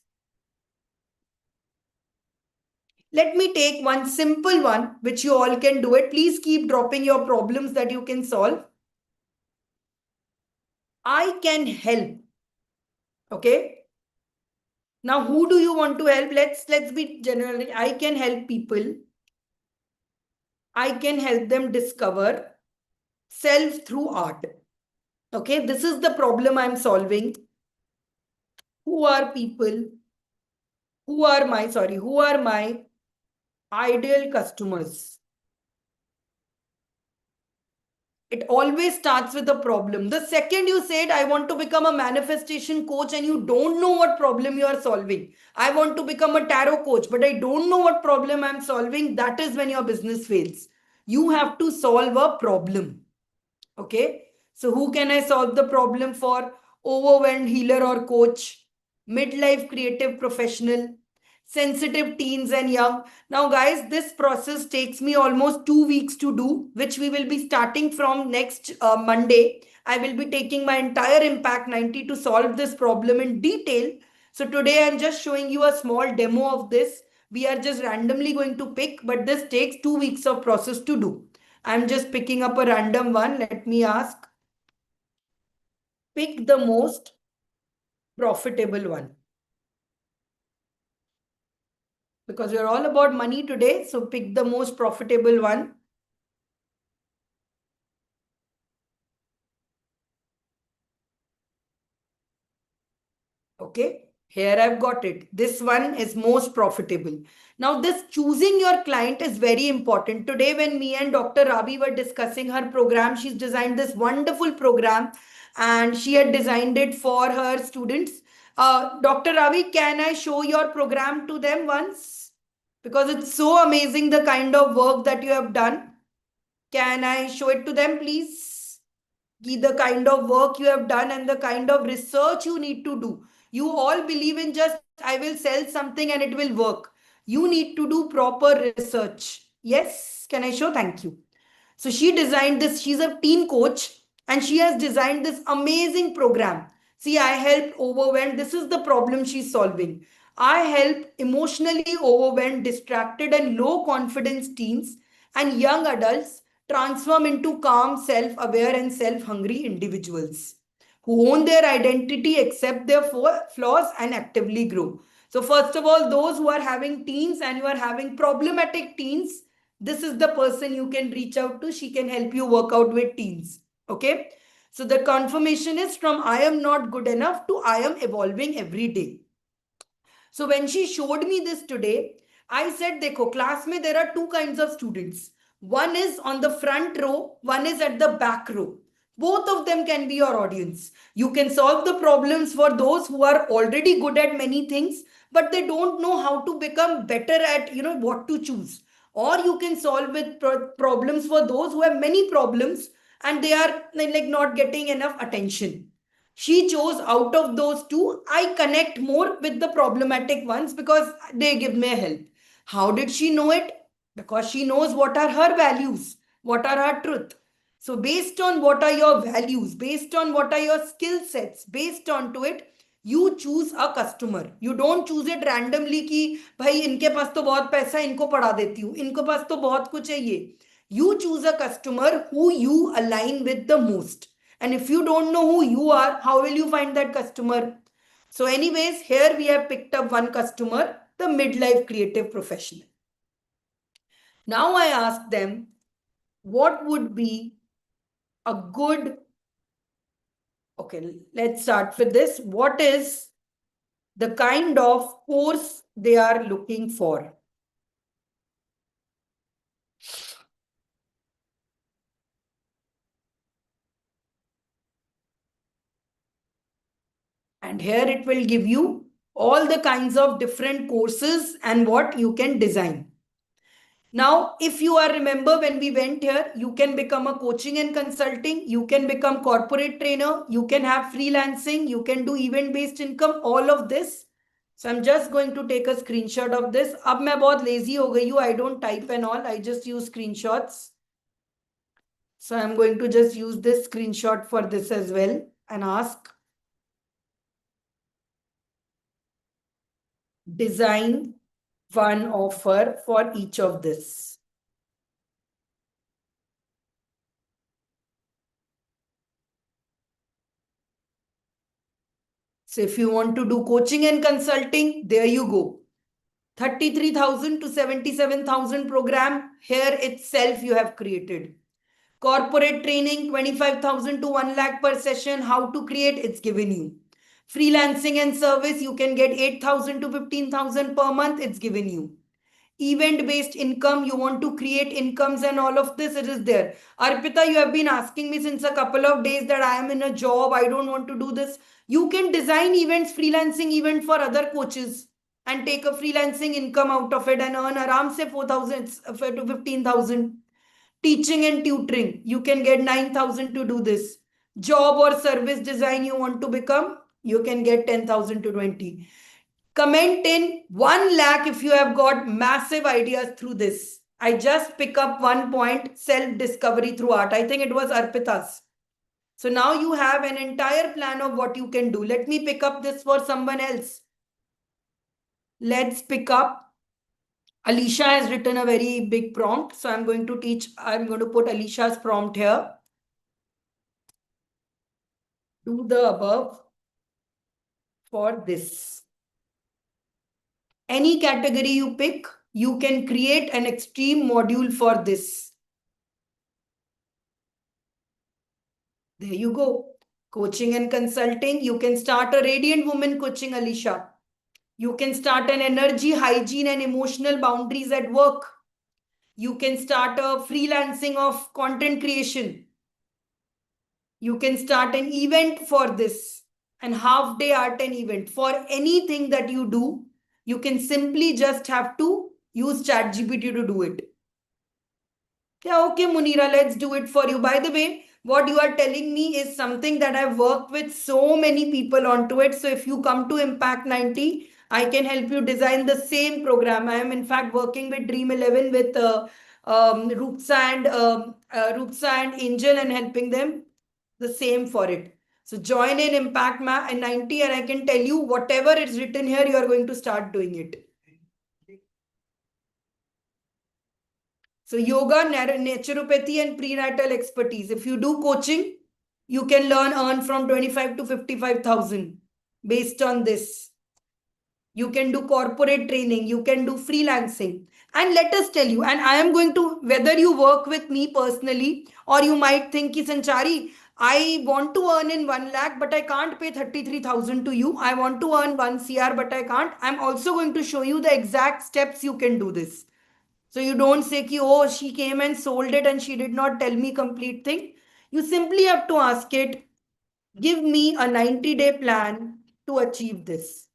Let me take one simple one, which you all can do it. Please keep dropping your problems that you can solve. I can help. Okay. Now, who do you want to help? Let's be general. I can help people. I can help them discover self through art. Okay. This is the problem I'm solving. Who are people? Who are my ideal customers? It always starts with a problem. The second you said, I want to become a manifestation coach, and you don't know what problem you are solving. I want to become a tarot coach, but I don't know what problem I'm solving. That is when your business fails. You have to solve a problem. Okay. So who can I solve the problem for? Overwhelmed healer or coach, midlife creative professional, sensitive teens and young. Now, guys, this process takes me almost 2 weeks to do, which we will be starting from next Monday. I will be taking my entire Impact 90 to solve this problem in detail. So today I'm just showing you a small demo of this. We are just randomly going to pick, but this takes 2 weeks of process to do. I'm just picking up a random one. Let me ask. Pick the most profitable one. Because we're all about money today. So pick the most profitable one. Okay. Here I've got it. This one is most profitable. Now, this choosing your client is very important. Today, when me and Dr. Ravi were discussing her program, she's designed this wonderful program and she had designed it for her students. Dr. Ravi, can I show your program to them once? Because it's so amazing the kind of work that you have done. Can I show it to them, please? the kind of work you have done and the kind of research you need to do. You all believe in just, I will sell something and it will work. You need to do proper research. Yes, can I show? Thank you. So she designed this, she's a teen coach and she has designed this amazing program. See, I help overwhelmed. This is the problem she's solving. I help emotionally overwhelmed, distracted, and low confidence teens and young adults transform into calm, self aware, and self hungry individuals who own their identity, accept their flaws, and actively grow. So, first of all, those who are having teens and you are having problematic teens, this is the person you can reach out to. She can help you work out with teens. Okay. So, the confirmation is from I am not good enough to I am evolving every day. So when she showed me this today, I said, Dekho, class mein there are two kinds of students. One is on the front row, one is at the back row. Both of them can be your audience. You can solve the problems for those who are already good at many things, but they don't know how to become better at, what to choose. Or you can solve with problems for those who have many problems and they are like not getting enough attention. She chose out of those two. I connect more with the problematic ones because they give me help. How did she know it? Because she knows what are her values, what are her truth. So based on what are your values, based on what are your skill sets, based on to it, you choose a customer. You don't choose it randomly कि भाई इनके पास तो बहुत पैसा है, इनको पढ़ा देती हूँ, इनको पास तो बहुत कुछ है ये. You choose a customer who you align with the most. And if you don't know who you are, how will you find that customer? So anyways, here we have picked up one customer, the midlife creative professional. Now I ask them, what would be a good, okay, let's start with this. What is the kind of course they are looking for? And here it will give you all the kinds of different courses and what you can design. Now, if you are remember when we went here, you can become a coaching and consulting, you can become corporate trainer, you can have freelancing, you can do event-based income, all of this. So I'm just going to take a screenshot of this. अब मैं बहुत lazy हो गई हूँ. I don't type and all. I just use screenshots. So I'm going to just use this screenshot for this as well and ask design one offer for each of this. So if you want to do coaching and consulting, there you go. 33,000 to 77,000 program here itself you have created. Corporate training 25,000 to 1 lakh per session. How to create, it's given you. Freelancing and service, you can get 8,000 to 15,000 per month, it's given you. Event-based income, you want to create incomes and all of this, it is there. Arpita, you have been asking me since a couple of days that I am in a job, I don't want to do this. You can design events, freelancing event for other coaches and take a freelancing income out of it and earn around say 4,000 to 15,000. Teaching and tutoring, you can get 9,000 to do this. Job or service design you want to become, you can get 10,000 to 20. Comment in 1 lakh if you have got massive ideas through this. I just pick up 1 point, self-discovery through art. I think it was Arpita's. So now you have an entire plan of what you can do. Let me pick up this for someone else. Let's pick up. Alicia has written a very big prompt. So I'm going to put Alicia's prompt here. Do the above for this. Any category you pick, you can create an extreme module for this. There you go. Coaching and consulting. You can start a radiant woman coaching, Alicia. You can start an energy, hygiene, and emotional boundaries at work. You can start a freelancing of content creation. You can start an event for this and half-day art and event. For anything that you do, you can simply just have to use ChatGPT to do it. Yeah, okay, Munira, let's do it for you. By the way, What you are telling me is something that I've worked with so many people onto it. So if you come to Impact 90, I can help you design the same program. I am in fact working with Dream 11 with Rupsa and Angel and helping them the same for it. So join in Impact 90 and I can tell you whatever is written here, you are going to start doing it. So yoga, naturopathy and prenatal expertise. If you do coaching, you can earn from 25 to 55,000 based on this. You can do corporate training, you can do freelancing. And let us tell you, and I am going to, whether you work with me personally or you might think, ki Sanchari, I want to earn in 1 lakh, but I can't pay 33,000 to you. I want to earn 1 CR, but I can't. I'm also going to show you the exact steps you can do this. So you don't say, ki, oh, she came and sold it and she did not tell me complete thing. You simply have to ask it, give me a 90-day plan to achieve this.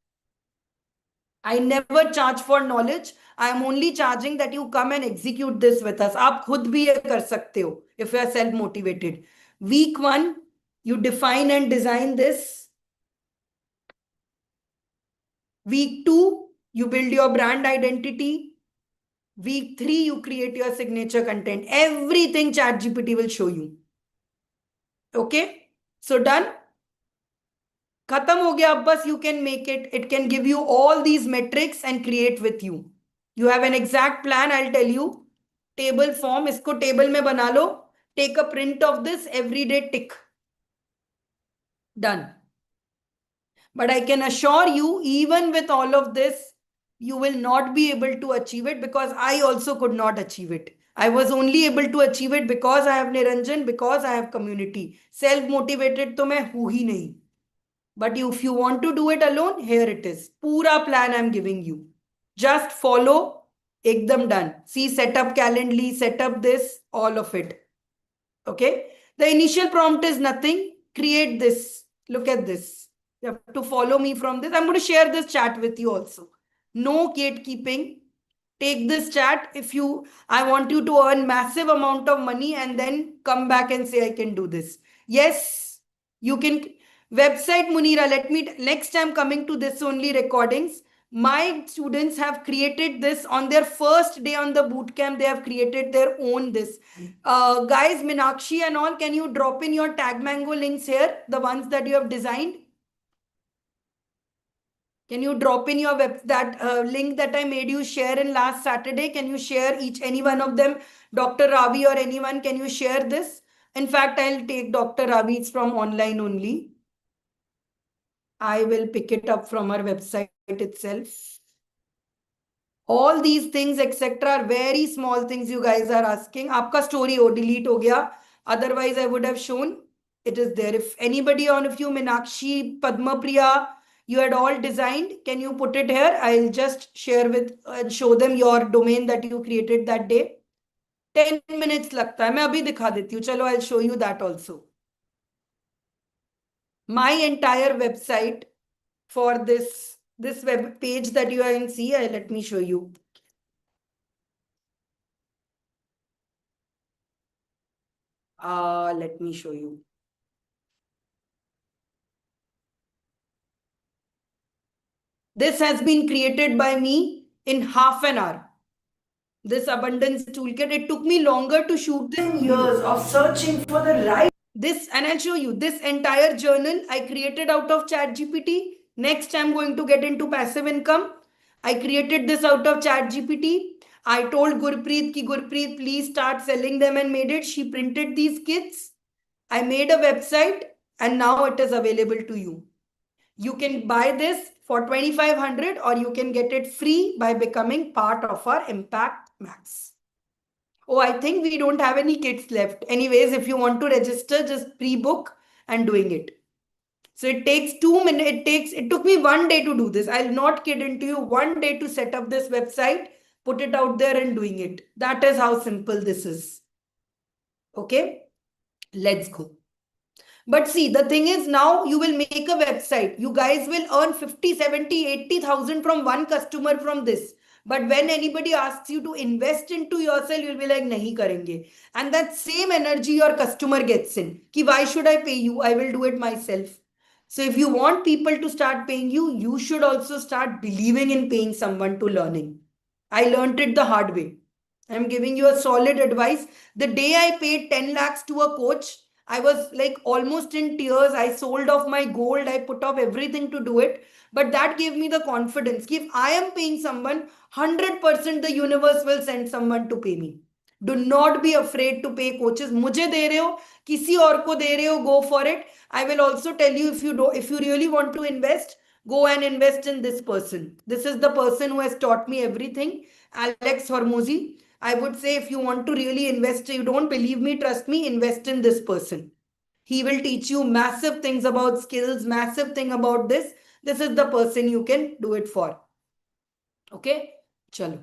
I never charge for knowledge. I am only charging that you come and execute this with us. आप खुद भी ये कर सकते हो if you are self-motivated. Week 1, you define and design this. Week 2, you build your brand identity. Week 3, you create your signature content. Everything ChatGPT will show you. Okay? So done? Khatam ho gaya, ab bas you can make it. It can give you all these metrics and create with you. You have an exact plan, I'll tell you. Table form, isko table mein bana lo. Take a print of this, everyday tick. Done. But I can assure you, even with all of this, you will not be able to achieve it because I also could not achieve it. I was only able to achieve it because I have Niranjan, because I have community. Self-motivated to main hu hi nahi. But if you want to do it alone, here it is. Pura plan I'm giving you. Just follow. Ekdam done. See, set up Calendly, set up this, all of it. Okay. The initial prompt is nothing. Create this. Look at this. You have to follow me from this. I'm going to share this chat with you also. No gatekeeping. Take this chat. I want you to earn massive amount of money and then come back and say, I can do this. Yes, you can. Website Munira, next time coming to this only recordings. My students have created this on their first day on the bootcamp. They have created their own this. Guys, Minakshi and all, can you drop in your Tag Mango links here? The ones that you have designed. Can you drop in your link that I made you share in last Saturday? Can you share any one of them? Dr. Ravi or anyone, can you share this? In fact, I'll take Dr. Ravi's from online only. I will pick it up from our website itself. All these things, etc., are very small things you guys are asking. Aapka story delete ho gaya. Otherwise, I would have shown it is there. If anybody on of you, Minakshi, Padma Priya, you had all designed, can you put it here? I'll just share with and show them your domain that you created that day. 10 minutes लगता है. मैं अभी दिखा देती हूँ. चलो, I'll show you that also. My entire website for this web page that you can see, let me show you. Let me show you. This has been created by me in half an hour. This abundance toolkit, it took me longer to shoot this. Years of searching for the right. This, and I'll show you, this entire journal I created out of ChatGPT. Next, I'm going to get into passive income. I created this out of ChatGPT. I told Gurpreet ki Gurpreet, please start selling them and made it. She printed these kits. I made a website and now it is available to you. You can buy this for 2,500 or you can get it free by becoming part of our Impact Max. Oh, I think we don't have any kits left. Anyways, if you want to register, just pre-book and doing it. So it takes 2 minutes. It took me 1 day to do this. I'll not kid into you. 1 day to set up this website, put it out there and doing it. That is how simple this is. Okay, let's go. But see, the thing is now you will make a website. You guys will earn 50, 70, 80,000 from one customer from this. But when anybody asks you to invest into yourself, you'll be like, nahi karenge. And that same energy your customer gets in. Ki, why should I pay you? I will do it myself. So if you want people to start paying you, you should also start believing in paying someone to learning. I learned it the hard way. I'm giving you a solid advice. The day I paid 10 lakhs to a coach, I was like almost in tears. I sold off my gold. I put off everything to do it. But that gave me the confidence. If I am paying someone, 100% the universe will send someone to pay me. Do not be afraid to pay coaches. मुझे दे रहे हो, किसी और को दे रहे हो, go for it. I will also tell you, if you really want to invest, go and invest in this person. This is the person who has taught me everything, Alex Hormozy. I would say if you want to really invest, you don't believe me, trust me, invest in this person. He will teach you massive things about skills, massive thing about this. This is the person you can do it for. Okay? Chalo.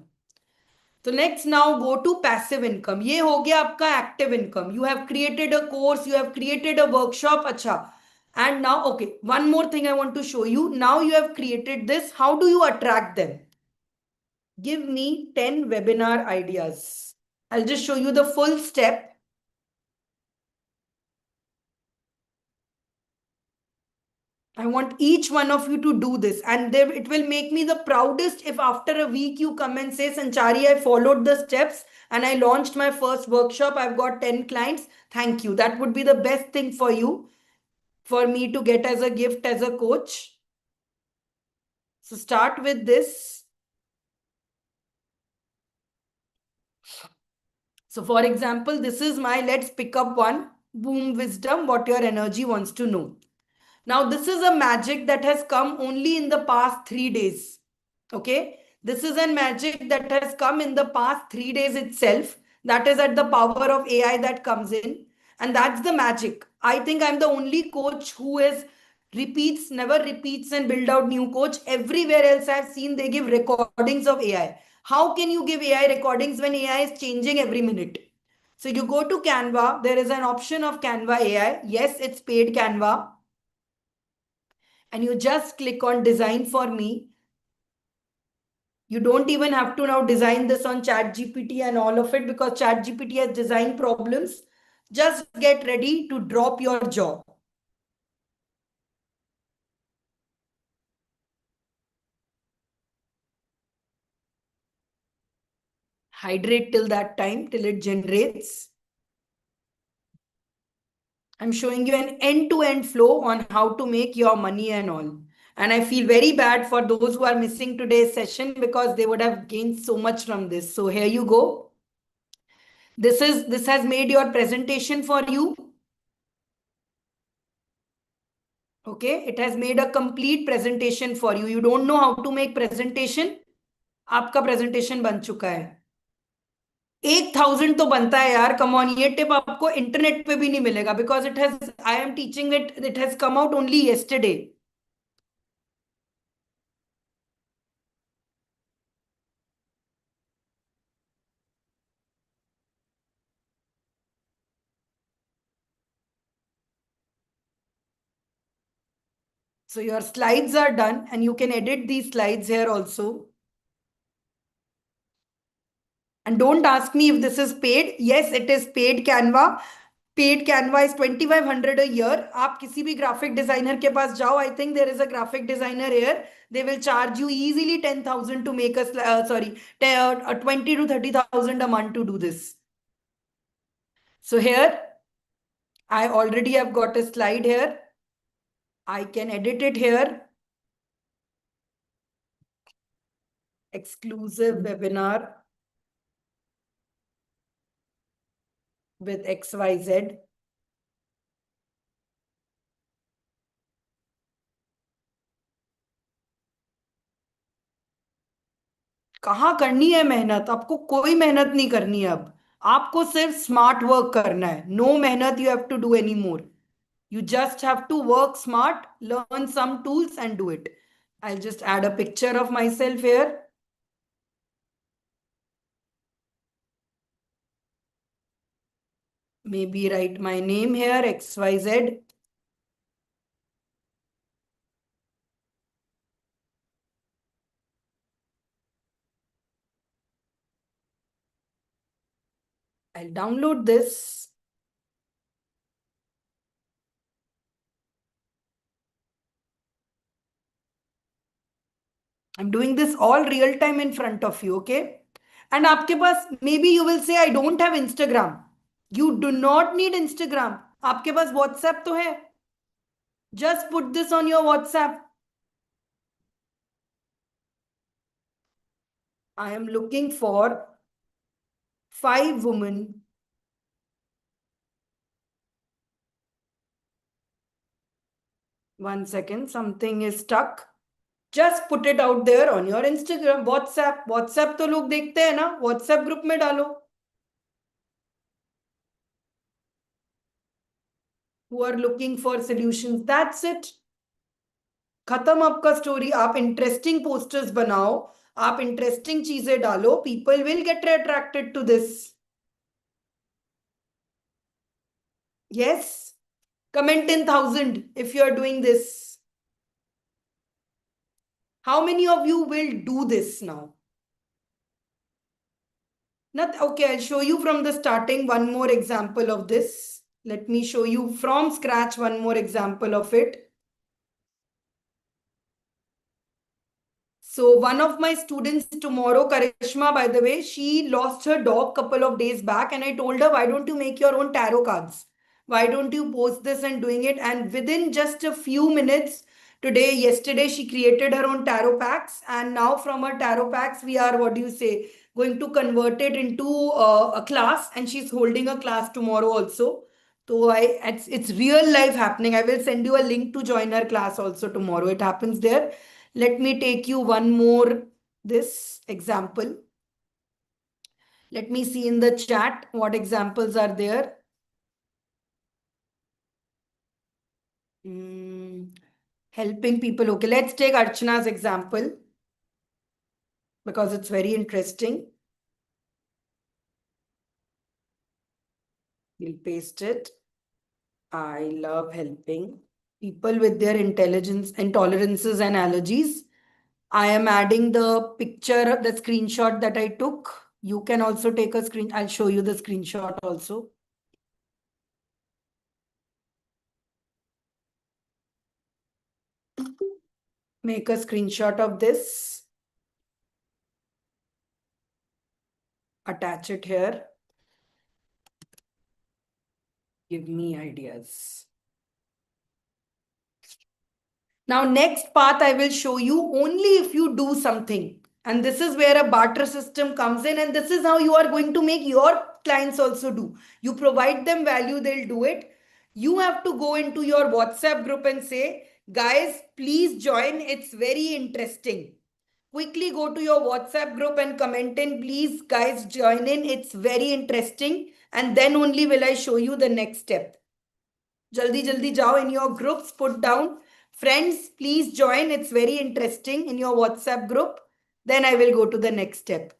So next now go to passive income. ये हो गया आपका active income. You have created a course, you have created a workshop. अच्छा. And now, okay, one more thing I want to show you. Now you have created this. How do you attract them? Give me 10 webinar ideas. I'll just show you the full step. I want each one of you to do this, and there it will make me the proudest if after a week you come and say, Sanchari, I followed the steps and I launched my first workshop. I've got 10 clients. Thank you. That would be the best thing for you, for me to get as a gift as a coach. So start with this. So for example, this is my, let's pick up one, boom wisdom, what your energy wants to know. Now, this is a magic that has come only in the past 3 days. Okay. This is a magic that has come in the past 3 days itself. That is at the power of AI that comes in. And that's the magic. I think I'm the only coach who is repeats, never repeats and build out new coach. Everywhere else I've seen, they give recordings of AI. How can you give AI recordings when AI is changing every minute? So you go to Canva. There is an option of Canva AI. Yes, it's paid Canva, and you just click on design for me. You don't even have to now design this on ChatGPT and all of it, because ChatGPT has design problems. Just get ready to drop your jaw. Hydrate till that time, till it generates. I'm showing you an end-to-end flow on how to make your money and all. And I feel very bad for those who are missing today's session, because they would have gained so much from this. So here you go. This has made your presentation for you. Okay, it has made a complete presentation for you. You don't know how to make presentation? आपका presentation बन चुका है. 1,000 तो बनता है यार. Come on, ये tip आपको इंटरनेट पे भी नहीं मिलेगा, because I am teaching it. It has come out only yesterday. So your slides are done, and you can edit these slides here also. And don't ask me if this is paid. Yes, it is paid Canva. Paid Canva is 2,500 a year. आप किसी भी graphic designer के पास जाओ. I think there is a graphic designer here. They will charge you easily 10,000 to make 20 to 30,000 a month to do this. So here, I already have got a slide here. I can edit it here. Exclusive webinar with XYZ. कहाँ करनी है मेहनत? आपको कोई मेहनत नहीं करनी है अब. आपको सिर्फ स्मार्ट वर्क करना है. नो मेहनत you have to do any more. You just have to work smart, learn some tools and do it. I'll just add a picture of myself here. Maybe write my name here, XYZ. I'll download this. I'm doing this all real time in front of you, okay? And आपके पास, maybe you will say I don't have Instagram. You do not need Instagram. आपके पास WhatsApp तो है. Just put this on your WhatsApp. I am looking for 5 women. One second, something is stuck. Just put it out there on your Instagram, WhatsApp. WhatsApp तो लोग देखते हैं ना, WhatsApp group में डालो. Who are looking for solutions. That's it. खत्म आपका story. आप इंटरेस्टिंग पोस्टर्स बनाओ, आप इंटरेस्टिंग चीजें डालो, people will get attracted to this. Yes, comment in 1,000 if you are doing this. How many of you will do this now? Not okay. I'll show you from the starting one more example of this. Let me show you from scratch one more example of it. So one of my students tomorrow, Karishma, by the way, she lost her dog couple of days back, and I told her, why don't you make your own tarot cards? Why don't you post this and doing it? And within just a few minutes, yesterday, she created her own tarot packs, and now from her tarot packs, we are, what do you say, going to convert it into a class, and she's holding a class tomorrow also. So it's real life happening. I will send you a link to join her class also tomorrow. It happens there. Let me take you one more this example. Let me see in the chat what examples are there. Helping people. Okay, let's take Archana's example because it's very interesting. We'll paste it. I love helping people with their intelligence, intolerances, and allergies. I am adding the picture, the screenshot that I took. You can also take a screen. I'll show you the screenshot also. Make a screenshot of this. Attach it here. Give me ideas. Now, next path I will show you only if you do something. And this is where a barter system comes in. And this is how you are going to make your clients also do. You provide them value, they'll do it. You have to go into your WhatsApp group and say, guys, please join. It's very interesting. Quickly go to your WhatsApp group and comment in, please, guys, join in. It's very interesting. And then only will I show you the next step. Jaldi jaldi jao in your groups, put down, friends, please join. It's very interesting in your WhatsApp group. Then I will go to the next step.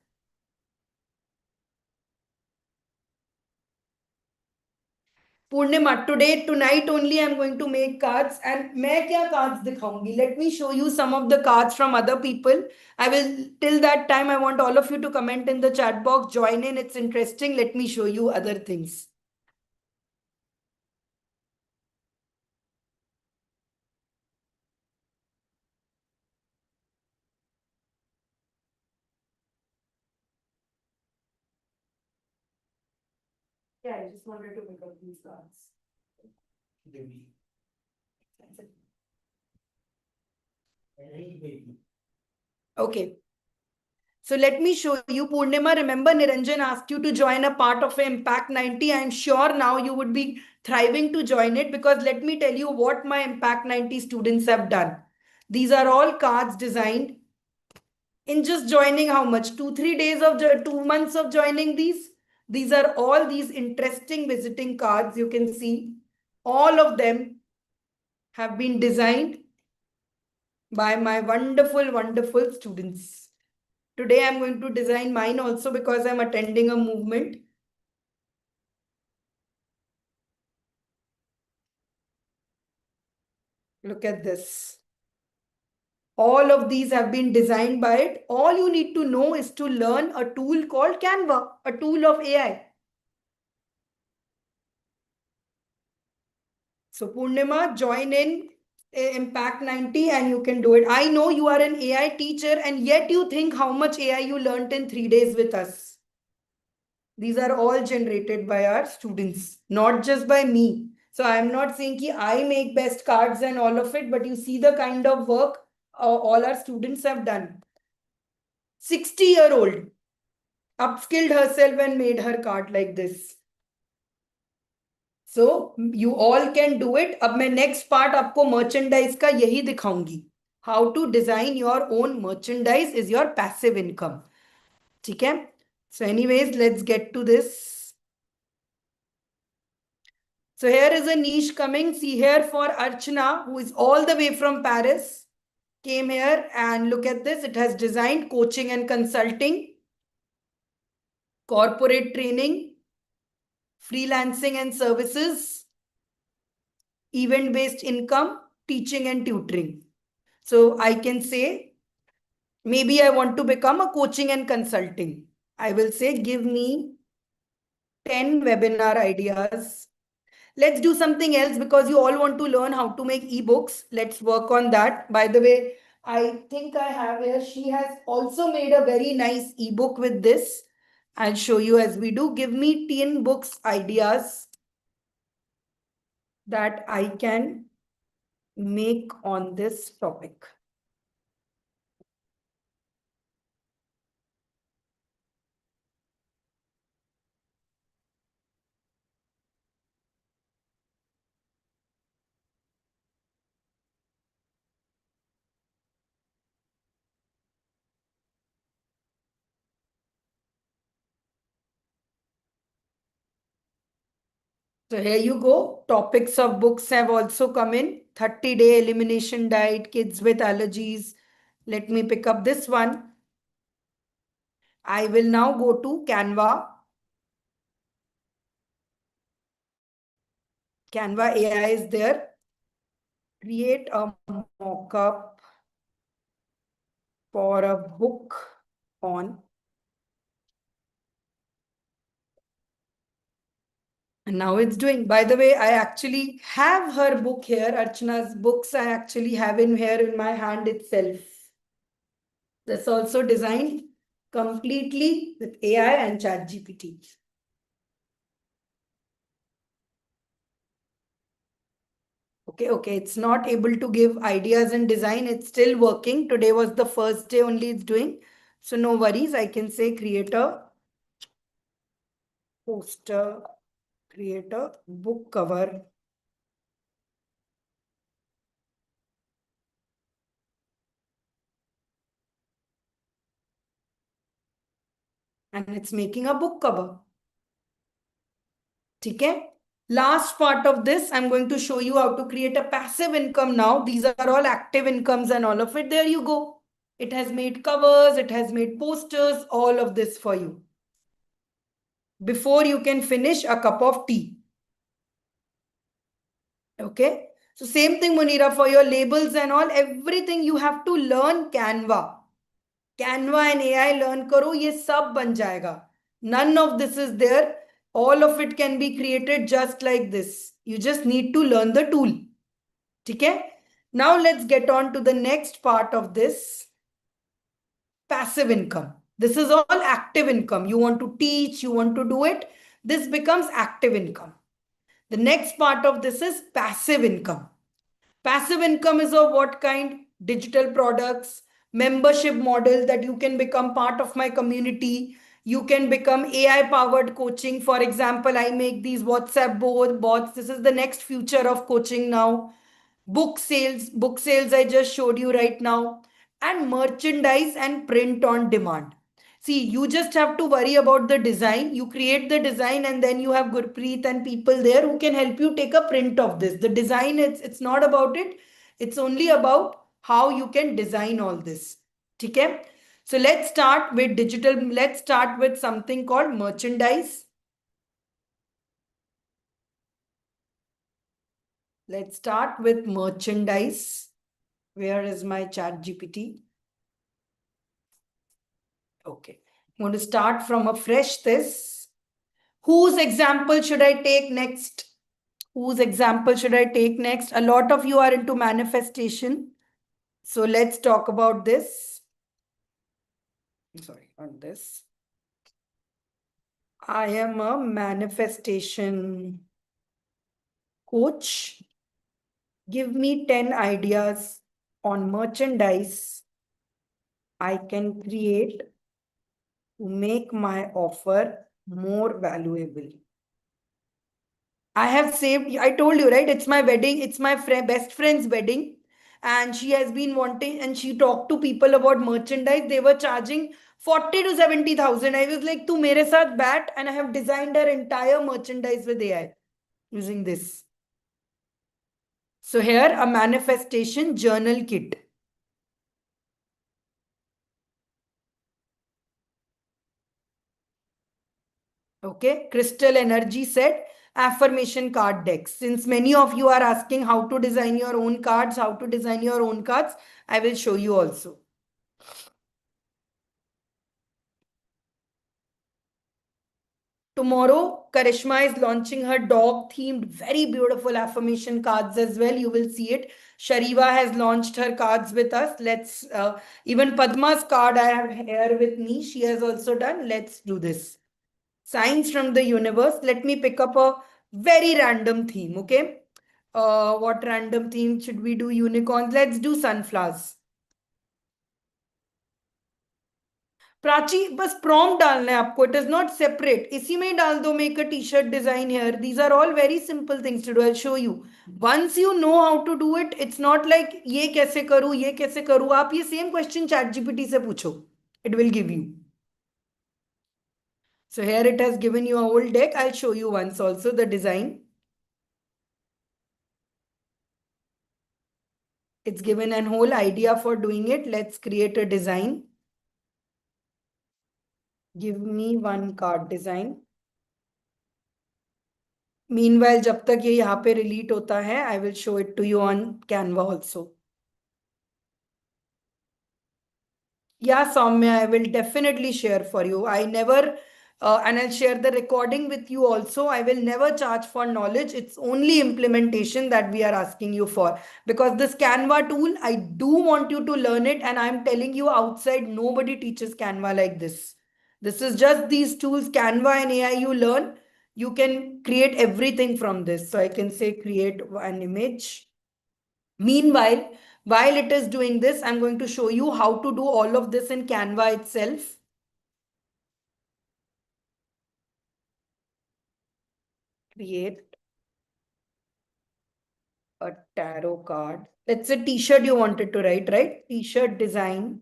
Purnima, tonight only I'm going to make cards. And मैं क्या cards दिखाऊंगी? Let me show you some of the cards from other people. I will, till that time, I want all of you to comment in the chat box, join in, it's interesting. Let me show you other things. Yeah, I just wanted to pick up these cards. Okay. So let me show you. Purnima, remember Niranjan asked you to join a part of Impact 90. I'm sure now you would be thriving to join it, because let me tell you what my Impact 90 students have done. These are all cards designed in just joining how much? 2-3 days of 2 months of joining these. These are all these interesting visiting cards. You can see all of them have been designed by my wonderful, wonderful students. Today I'm going to design mine also because I'm attending a movement. Look at this. All of these have been designed by it. All you need to know is to learn a tool called Canva, a tool of AI. So Purnima, join in Impact 90 and you can do it. I know you are an AI teacher and yet you think how much AI you learnt in 3 days with us. These are all generated by our students, not just by me. So I am not saying ki I make best cards and all of it, but you see the kind of work all our students have done. 60-year-old upskilled herself and made her card like this. So you all can do it. अब मैं next part आपको merchandise का यही दिखाऊंगी. How to design your own merchandise is your passive income. ठीक है? So anyways, let's get to this. So here is a niche coming. See here for Archana, who is all the way from Paris, came here and look at this. It has designed coaching and consulting, corporate training, freelancing and services, event-based income, teaching and tutoring. So I can say, maybe I want to become a coaching and consulting. I will say, give me 10 webinar ideas. Let's do something else because you all want to learn how to make ebooks. Let's work on that. By the way, I think I have here, she has also made a very nice ebook with this. I'll show you as we do. Give me 10 books ideas that I can make on this topic. So here you go. Topics of books have also come in. 30-day elimination diet, kids with allergies. Let me pick up this one. I will now go to Canva. Canva AI is there. Create a mock-up for a book on. And now it's doing. By the way, I actually have her book here. Archana's books I actually have in here in my hand itself. That's also designed completely with AI and ChatGPT. Okay, it's not able to give ideas and design. It's still working. Today was the first day only it's doing. So no worries. I can say create a poster, create a book cover. And it's making a book cover. Okay? Last part of this, I'm going to show you how to create a passive income now. These are all active incomes and all of it. There you go. It has made covers, it has made posters, all of this for you. Before you can finish a cup of tea. Okay? So same thing, Munira, for your labels and all, everything you have to learn Canva. Canva and AI learn karo, ye sab ban jayega. None of this is there. All of it can be created just like this. You just need to learn the tool. Okay? Now let's get on to the next part of this. Passive income. This is all active income. You want to teach, you want to do it. This becomes active income. The next part of this is passive income. Passive income is of what kind? Digital products, membership model that you can become part of my community. You can become AI powered coaching. For example, I make these WhatsApp bots. This is the next future of coaching now. Book sales I just showed you right now, and merchandise and print on demand. See, you just have to worry about the design. You create the design and then you have Gurpreet and people there who can help you take a print of this. The design, it's not about it. It's only about how you can design all this. Okay? So let's start with digital. Let's start with something called merchandise. Let's start with merchandise. Where is my chat GPT? Okay. I'm going to start from a fresh this. Whose example should I take next? Whose example should I take next? A lot of you are into manifestation. So let's talk about this. Sorry, on this. I am a manifestation coach. Give me 10 ideas on merchandise I can create to make my offer more valuable. I have saved, I told you, right? It's my wedding, it's my best friend's wedding. And she has been wanting, and she talked to people about merchandise. They were charging 40 to 70,000. I was like, tu mere saath bat, and I have designed her entire merchandise with AI using this. So here, a manifestation journal kit. Okay, crystal energy set, affirmation card decks. Since many of you are asking how to design your own cards, I will show you also. Tomorrow, Karishma is launching her dog themed, very beautiful affirmation cards as well. You will see it. Shariva has launched her cards with us. Even Padma's card I have here with me. She has also done. Let's do this. Signs from the universe. Let me pick up a very random theme. Okay. What random theme should we do? Unicorns. Let's do sunflowers. Prachi बस prompt डालना है आपको it is not separate इसी में ही डाल दो make a T shirt design here these are all very simple things to do I show you once you know how to do it it's not like ये कैसे करूं आप ये सेम क्वेश्चन चैट जीपीटी से पूछो it will give you so here it has given you a whole deck I'll show you once also the design it's given an whole idea for doing it let's create a design give me one card design Meanwhile, जब तक ये यहाँ पे relete होता है, I will show it to you on Canva also. Yeah, Soumya, I will definitely share for you. I never, and I'll share the recording with you also. I will never charge for knowledge. It's only implementation that we are asking you for. Because this Canva tool, I do want you to learn it. And I'm telling you outside, nobody teaches Canva like this. This is just these tools, Canva and AI you learn. You can create everything from this. So I can say create an image. Meanwhile, while it is doing this, I'm going to show you how to do all of this in Canva itself. Create a tarot card. It's a t-shirt you wanted to write, right? T-shirt design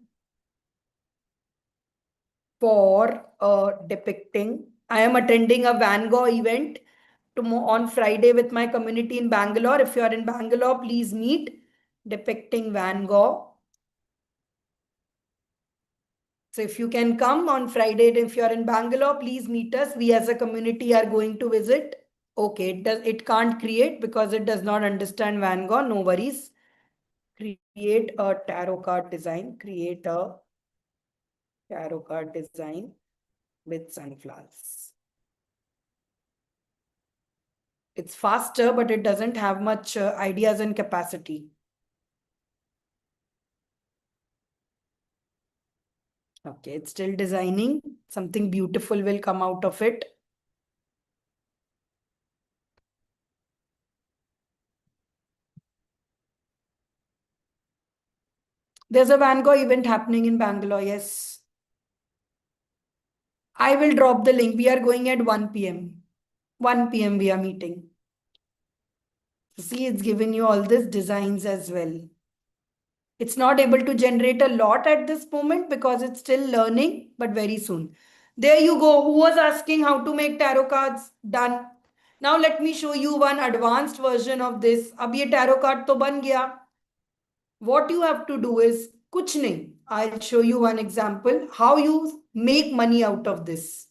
for depicting. I am attending a Van Gogh event on Friday with my community in Bangalore. If you are in Bangalore, please meet. Depicting Van Gogh. So if you can come on Friday, if you are in Bangalore, please meet us. We as a community are going to visit. Okay, it can't create because it does not understand Van Gogh. No worries. Create a tarot card design. Create a tarot card design with sunflowers. It's faster, but it doesn't have much ideas and capacity. Okay, it's still designing. Something beautiful will come out of it. There's a Van Gogh event happening in Bangalore, yes. I will drop the link. We are going at 1 p.m. 1 p.m. we are meeting. See, it's given you all these designs as well. It's not able to generate a lot at this moment because it's still learning, but very soon. There you go. Who was asking how to make tarot cards? Done. Now let me show you one advanced version of this. अब ये tarot card तो बन गया. What you have to do is कुछ नहीं. I'll show you one example how you make money out of this.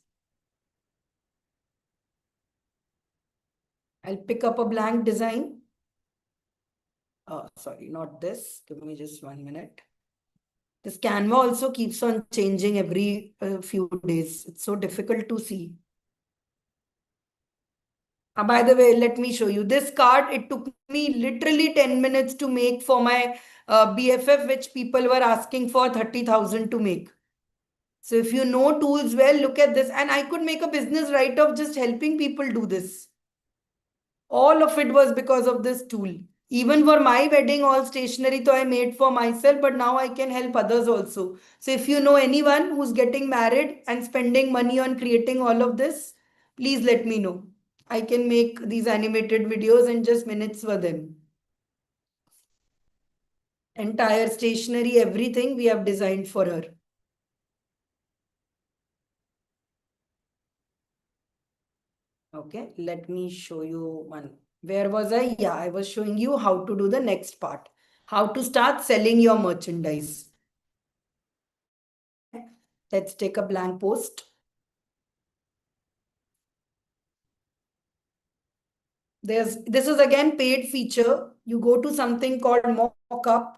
I'll pick up a blank design. Oh, sorry, not this. Give me just 1 minute. This Canva also keeps on changing every few days. It's so difficult to see. By the way, let me show you this card. It took me literally 10 minutes to make for my BFF, which people were asking for 30,000 to make. So if you know tools well, look at this. And I could make a business right of just helping people do this. All of it was because of this tool. Even for my wedding, all stationery, so I made for myself, but now I can help others also. So if you know anyone who's getting married and spending money on creating all of this, please let me know. I can make these animated videos in just minutes for them. Entire stationery, everything we have designed for her. Okay, let me show you one. Where was I? Yeah, I was showing you how to do the next part. How to start selling your merchandise. Let's take a blank post. This is again paid feature. You go to something called mockup.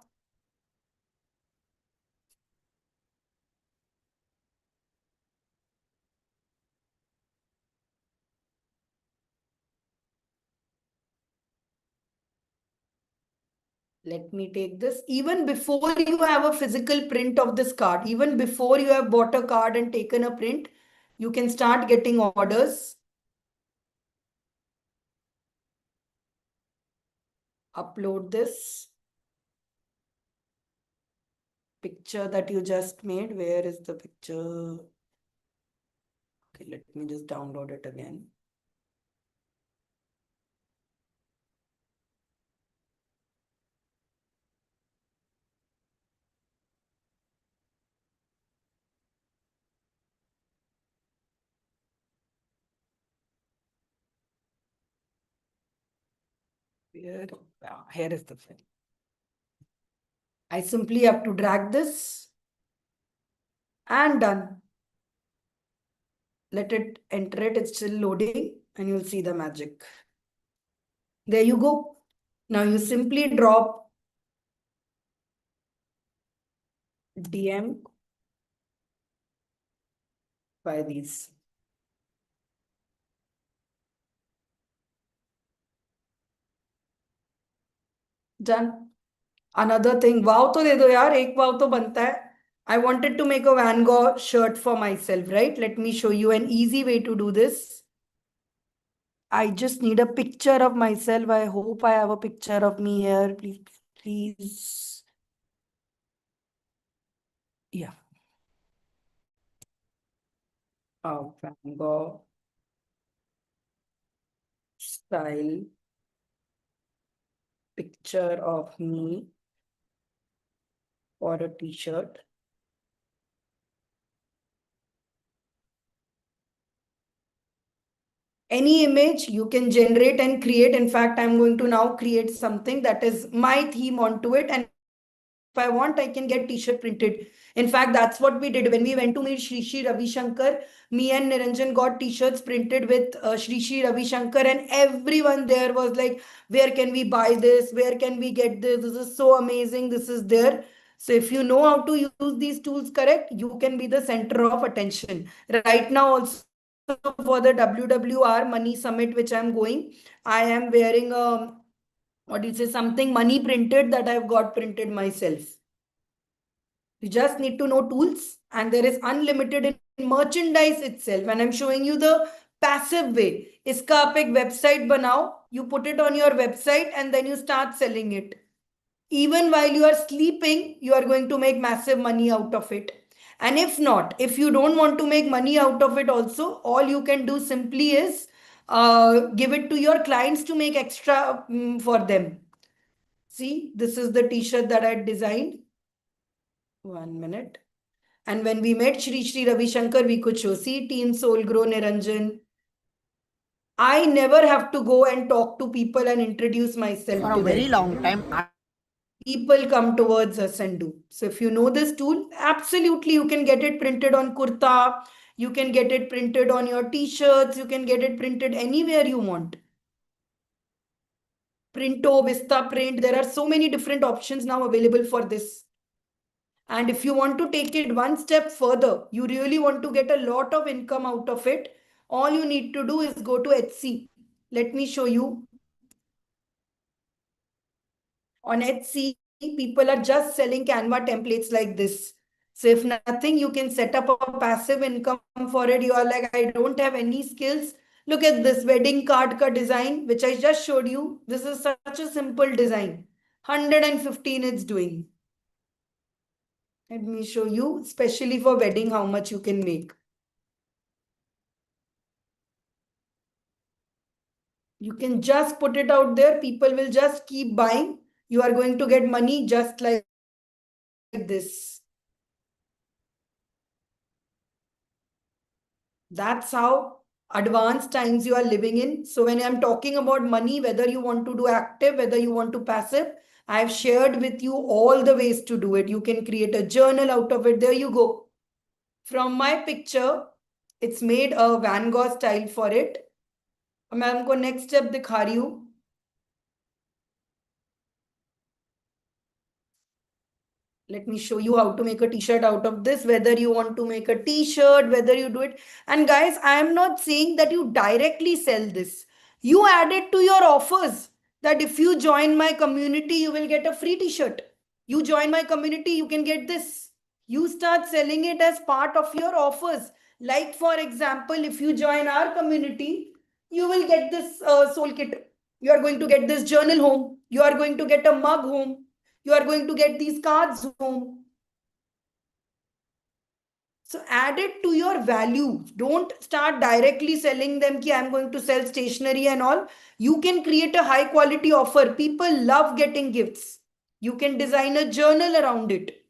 Let me take this. Even before you have a physical print of this card, even before you have bought a card and taken a print, you can start getting orders. Upload this picture that you just made. Where is the picture? Okay, let me just download it again. Where? Here is the file. I simply have to drag this and done. Let it enter it. It's still loading and you'll see the magic. There you go. Now you simply drop DM by these. Done. Another thing, wow to de do yaar, ek wow to banta hai. I wanted to make a Van Gogh shirt for myself, right? Let me show you an easy way to do this. I just need a picture of myself. I hope I have a picture of me here. Please, please. Yeah. Oh, Van Gogh style picture of me or a t-shirt. Any image you can generate and create. In fact, I'm going to now create something that is my theme onto it. And if I want, I can get t-shirt printed. In fact, that's what we did when we went to meet Shri Shri Ravi Shankar. Me and Niranjan got t-shirts printed with Shri Shri Ravi Shankar, and everyone there was like, "Where can we buy this? Where can we get this? This is so amazing. This is there." So if you know how to use these tools correct, you can be the center of attention. Right now, also for the WWR Money Summit, which I'm going, I am wearing a, what do you say, something money printed that I've got printed myself. You just need to know tools, and there is unlimited in merchandise itself. And I'm showing you the passive way. Iska aap ek website banao, you put it on your website and then you start selling it. Even while you are sleeping, you are going to make massive money out of it. And if not, if you don't want to make money out of it also, all you can do simply is give it to your clients to make extra for them. See, this is the t-shirt that I designed. 1 minute. And when we met Shri Shri Ravi Shankar, we could show, see, Team Soulgrow Niranjan. I never have to go and talk to people and introduce myself For to a very them. long time. People come towards us and do. So if you know this tool, absolutely you can get it printed on kurta, you can get it printed on your t-shirts, you can get it printed anywhere you want. Printo, Vista Print, there are so many different options now available for this. And if you want to take it one step further, you really want to get a lot of income out of it, all you need to do is go to Etsy. Let me show you. On Etsy, people are just selling Canva templates like this. So if nothing, you can set up a passive income for it. You are like, I don't have any skills. Look at this wedding card ka design, which I just showed you. This is such a simple design. 115 it's doing. Let me show you, especially for wedding, how much you can make. You can just put it out there. People will just keep buying. You are going to get money just like this. That's how advanced times you are living in. So when I'm talking about money, whether you want to do active, whether you want to passive, I've shared with you all the ways to do it. You can create a journal out of it. There you go. From my picture, it's made a Van Gogh style for it. मैं आपको next step दिखा रही हूँ. Let me show you how to make a t-shirt out of this, whether you want to make a t-shirt, whether you do it. And guys, I am not saying that you directly sell this. You add it to your offers, that if you join my community, you will get a free t-shirt. You join my community, you can get this. You start selling it as part of your offers. Like for example, if you join our community, you will get this soul kit. You are going to get this journal home. You are going to get a mug home. You are going to get these cards home. So add it to your value. Don't start directly selling them ki I'm going to sell stationery and all. You can create a high quality offer. People love getting gifts. You can design a journal around it.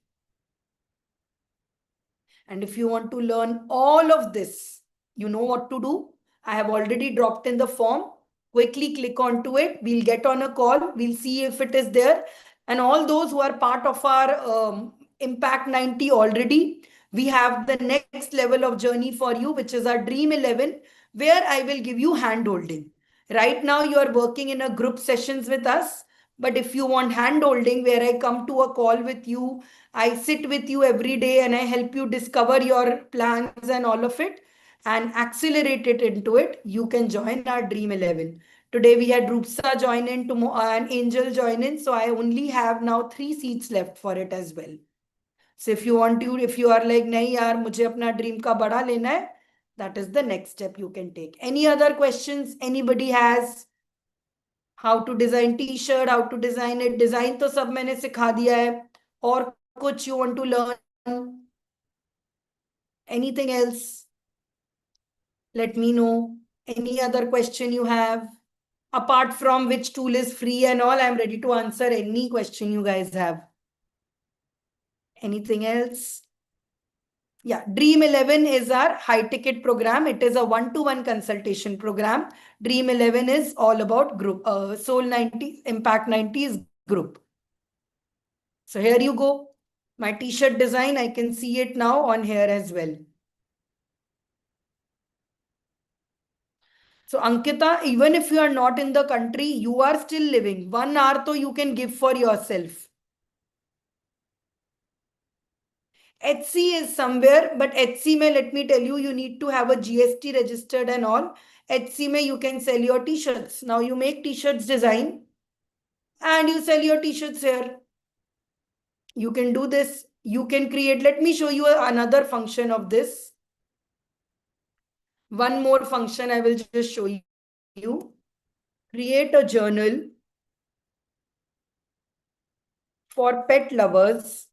And if you want to learn all of this, you know what to do. I have already dropped in the form. Quickly click onto it. We'll get on a call. We'll see if it is there. And all those who are part of our Impact 90 already, we have the next level of journey for you, which is our Dream 11, where I will give you hand holding. Right now, you are working in a group sessions with us. But if you want hand holding, where I come to a call with you, I sit with you every day and I help you discover your plans and all of it and accelerate it into it, you can join our Dream 11. Today we had Rupsa join in, tomorrow and Angel join in. So I only have now 3 seats left for it as well. So if you want to, if you are like, nahi yaar, mujhe apna dream ka bada lena hai, that is the next step you can take. Any other questions anybody has? How to design t-shirt, how to design it. Design तो सब मैंने सिखा दिया है. और कुछ you want to learn? Anything else? Let me know. Any other question you have? Apart from which tool is free and all, I'm ready to answer any question you guys have. Anything else? Yeah, Dream 11 is our high ticket program. It is a one-to-one consultation program. Dream 11 is all about group. Soul 90, Impact 90 is group. So here you go. My t-shirt design, I can see it now on here as well. So Ankita, even if you are not in the country, you are still living. 1 hour to you can give for yourself. Etsy is somewhere, but Etsy may, let me tell you, you need to have a GST registered and all. Etsy may you can sell your t-shirts. Now you make t-shirts design and you sell your t-shirts here. You can do this. You can create, let me show you another function of this. One more function I will just show you. Create a journal for pet lovers.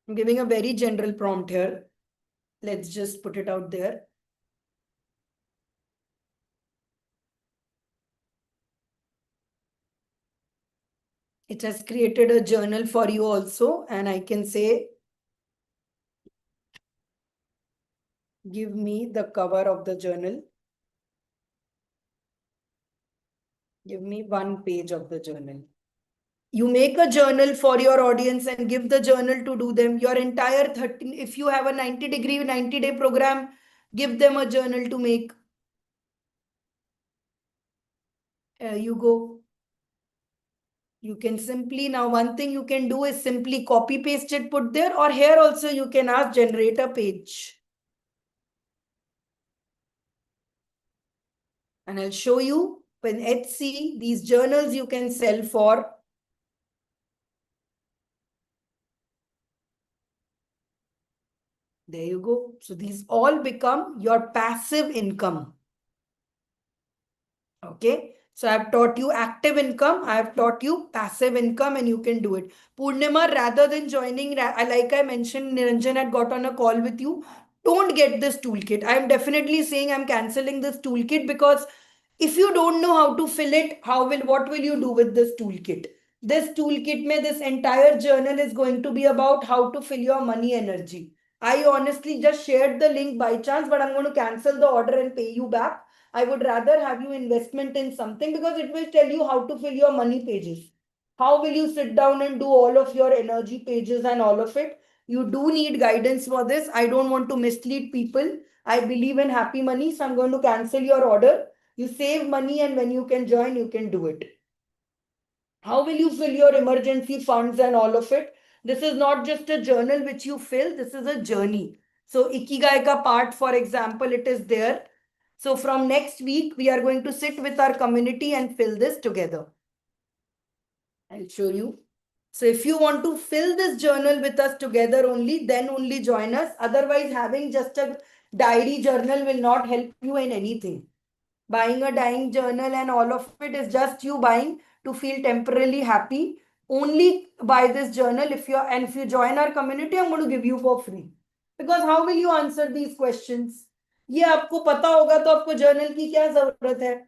I'm giving a very general prompt here. Let's just put it out there. It has created a journal for you also. And I can say, give me the cover of the journal. Give me 1 page of the journal. You make a journal for your audience and give the journal to do them. Your entire 13, if you have a 90-day program, give them a journal to make. You go. You can simply, now one thing you can do is simply copy paste it, put there, or here also you can ask generate a page. And I'll show you when Etsy, these journals you can sell for. There you go. So these all become your passive income. Okay. So I've taught you active income. I've taught you passive income and you can do it. Purnima, rather than joining, like I mentioned, Niranjan had got on a call with you. Don't get this toolkit. I'm definitely saying I'm canceling this toolkit because if you don't know how to fill it, what will you do with this toolkit? This toolkit mein, this entire journal is going to be about how to fill your money energy. I honestly just shared the link by chance, but I'm going to cancel the order and pay you back. I would rather have you investment in something because it will tell you how to fill your money pages. How will you sit down and do all of your energy pages and all of it? You do need guidance for this. I don't want to mislead people. I believe in happy money, so I'm going to cancel your order. You save money, and when you can join, you can do it. How will you fill your emergency funds and all of it? This is not just a journal which you fill, this is a journey. So, Ikigai ka part, for example, it is there. So, from next week, we are going to sit with our community and fill this together. I'll show you. So, if you want to fill this journal with us together only, then only join us. Otherwise, having just a diary journal will not help you in anything. Buying a dying journal and all of it is just you buying to feel temporarily happy. Only buy this journal if you join our community, I'm going to give you for free. Because how will you answer these questions? ये आपको पता होगा तो आपको journal की क्या जरूरत है?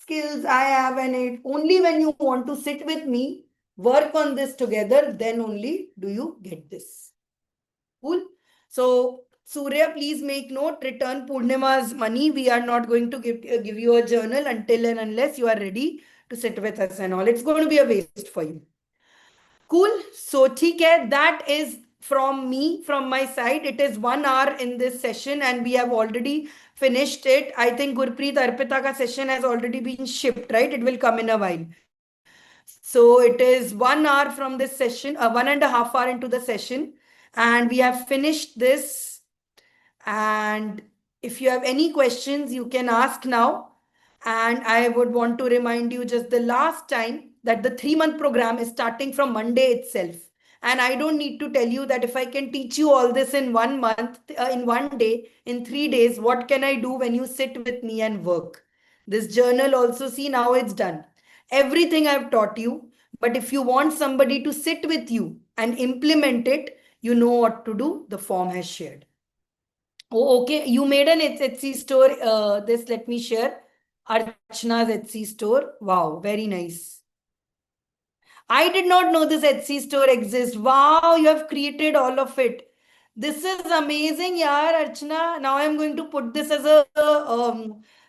Skills I have in it. Only when you want to sit with me, work on this together, then only do you get this. Cool. So, Surya, please make note, return Purnima's money. We are not going to give you a journal until and unless you are ready to sit with us and all. It's going to be a waste for you. Cool. So, theek hai, that is from me, from my side. It is 1 hour in this session and we have already finished it. I think Gurpreet Arpita ka session has already been shipped, right? It will come in a while. So it is 1 hour from this session, 1.5 hours into the session, and we have finished this. And if you have any questions, you can ask now. And I would want to remind you just the last time that the 3 month program is starting from Monday itself. And I don't need to tell you that if I can teach you all this in 1 month, in 1 day, in 3 days, what can I do when you sit with me and work? This journal also, see, now it's done. Everything I've taught you. But if you want somebody to sit with you and implement it, you know what to do. The form has shared. Oh, okay. You made an Etsy store. This, let me share. Archana's Etsy store. Wow, very nice. I did not know this Etsy store exists. Wow, you have created all of it. This is amazing, yaar, Archana. Now I'm going to put this as a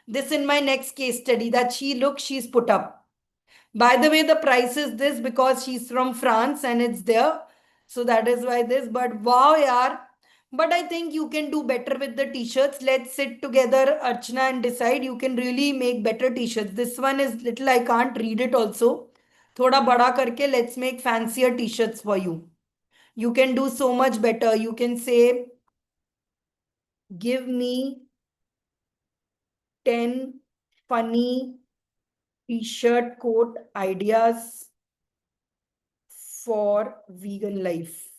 this in my next case study that she's put up. By the way, the price is this because she's from France and it's there. So that is why this. But wow, yaar. But I think you can do better with the t-shirts. Let's sit together, Archana, and decide. You can really make better t-shirts. This one is little, I can't read it also. थोड़ा बड़ा करके let's make fancier t-shirts for you. You can do so much better. You can say, give me 10 funny t-shirt coat ideas for vegan life.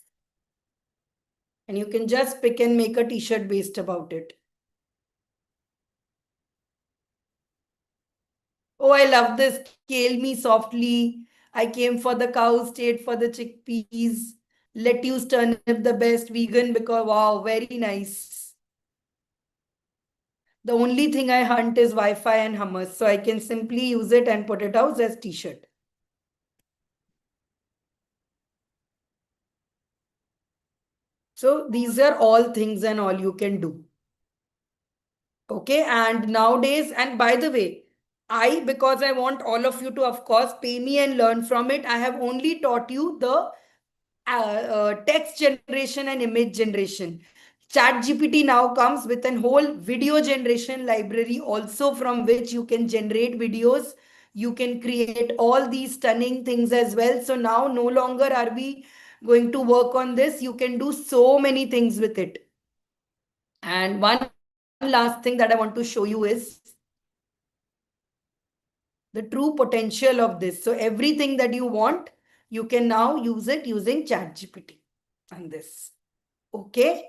And you can just pick and make a t-shirt based about it. Oh, I love this. Scale me softly. I came for the cows, stayed for the chickpeas. Lettuce turnip the best vegan because wow, very nice. The only thing I hunt is Wi-Fi and hummus, so I can simply use it and put it out as t-shirt. So these are all things and all you can do. Okay, and nowadays, and by the way, because I want all of you to, of course, pay me and learn from it, I have only taught you the text generation and image generation. ChatGPT now comes with a whole video generation library also from which you can generate videos. You can create all these stunning things as well. So now no longer are we going to work on this. You can do so many things with it. And one last thing that I want to show you is the true potential of this. So everything that you want, you can now use it using ChatGPT and this. Okay.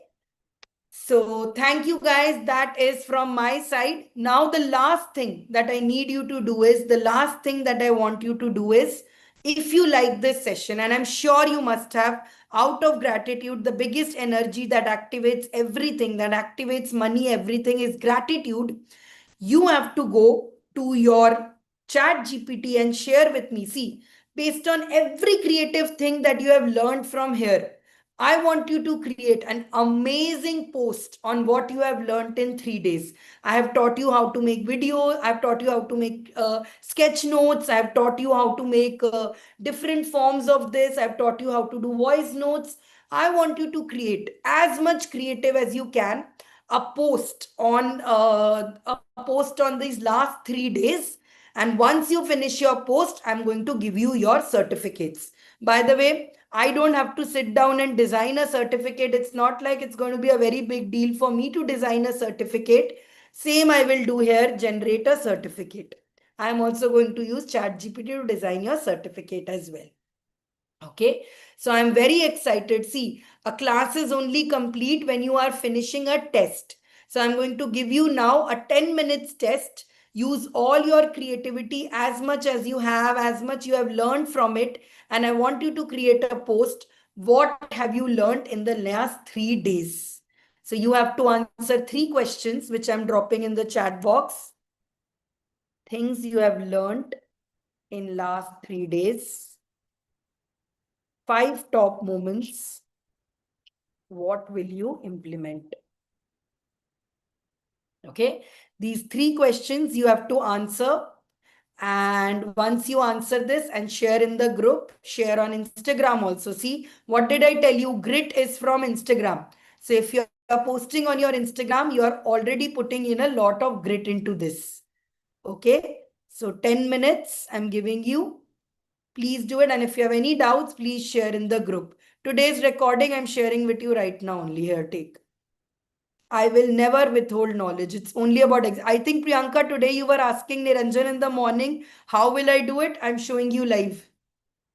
So thank you guys. That is from my side. Now the last thing that I need you to do is, the last thing that I want you to do is, if you like this session, and I'm sure you must have, out of gratitude, the biggest energy that activates everything, that activates money, everything is gratitude. You have to go to your chat GPT and share with me. See, based on every creative thing that you have learned from here, I want you to create an amazing post on what you have learned in 3 days. I have taught you how to make videos. I've taught you how to make sketch notes. I've taught you how to make different forms of this. I've taught you how to do voice notes. I want you to create as much creative as you can, a post on these last 3 days. And once you finish your post, I'm going to give you your certificates. By the way, I don't have to sit down and design a certificate. It's not like it's going to be a very big deal for me to design a certificate. Same I will do here, generate a certificate. I'm also going to use ChatGPT to design your certificate as well. Okay, so I'm very excited. See, a class is only complete when you are finishing a test. So I'm going to give you now a 10 minutes test. Use all your creativity, as much as you have, as much you have learned from it. And I want you to create a post. What have you learned in the last 3 days? So you have to answer 3 questions, which I'm dropping in the chat box. Things you have learned in last 3 days. 5 top moments. What will you implement? Okay, these 3 questions you have to answer. And once you answer this and share in the group, share on Instagram also. See, what did I tell you? Grit is from Instagram. So if you're posting on your Instagram, you are already putting in a lot of grit into this. Okay, so 10 minutes I'm giving you. Please do it. And if you have any doubts, please share in the group. Today's recording I'm sharing with you right now only. Here, take. I will never withhold knowledge. It's only about, I think Priyanka, today you were asking Niranjan in the morning, how will I do it? I'm showing you live.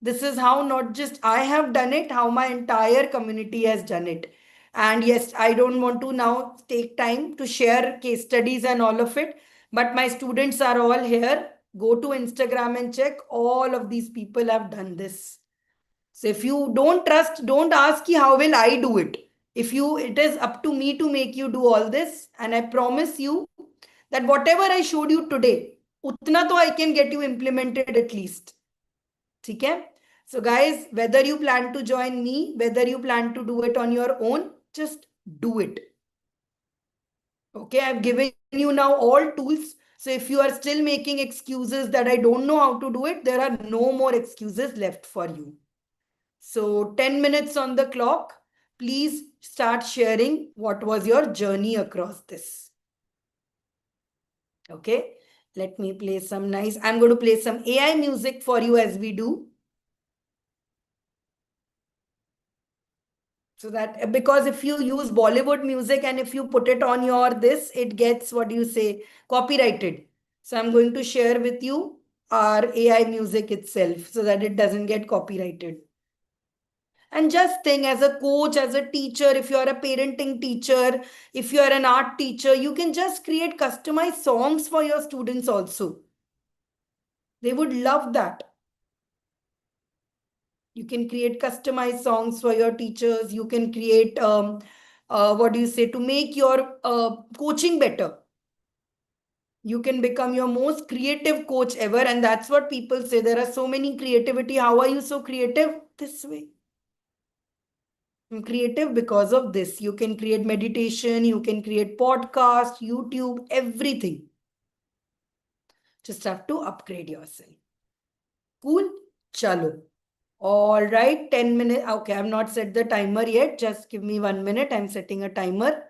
This is how not just I have done it, how my entire community has done it. And yes, I don't want to now take time to share case studies and all of it, but my students are all here. Go to Instagram and check. All of these people have done this. So if you don't trust, don't ask how will I do it. If you, it is up to me to make you do all this. And I promise you that whatever I showed you today, utna to I can get you implemented at least. Okay? So guys, whether you plan to join me, whether you plan to do it on your own, just do it. Okay, I've given you now all tools. So if you are still making excuses that I don't know how to do it, there are no more excuses left for you. So 10 minutes on the clock. Please start sharing what was your journey across this. Okay, let me play some nice. I'm going to play some AI music for you as we do. So that, because if you use Bollywood music and if you put it on your this, it gets, what do you say, copyrighted. So I'm going to share with you our AI music itself so that it doesn't get copyrighted. And just think, as a coach, as a teacher, if you are a parenting teacher, if you are an art teacher, you can just create customized songs for your students also. They would love that. You can create customized songs for your teachers. You can create, what do you say, to make your coaching better. You can become your most creative coach ever. And that's what people say. There are so many creativity. How are you so creative? This way. I'm creative because of this. You can create meditation, you can create podcast, YouTube, everything. Just have to upgrade yourself. Cool? Chalo. All right, 10 minutes. Okay, I've not set the timer yet. Just give me 1 minute. I'm setting a timer.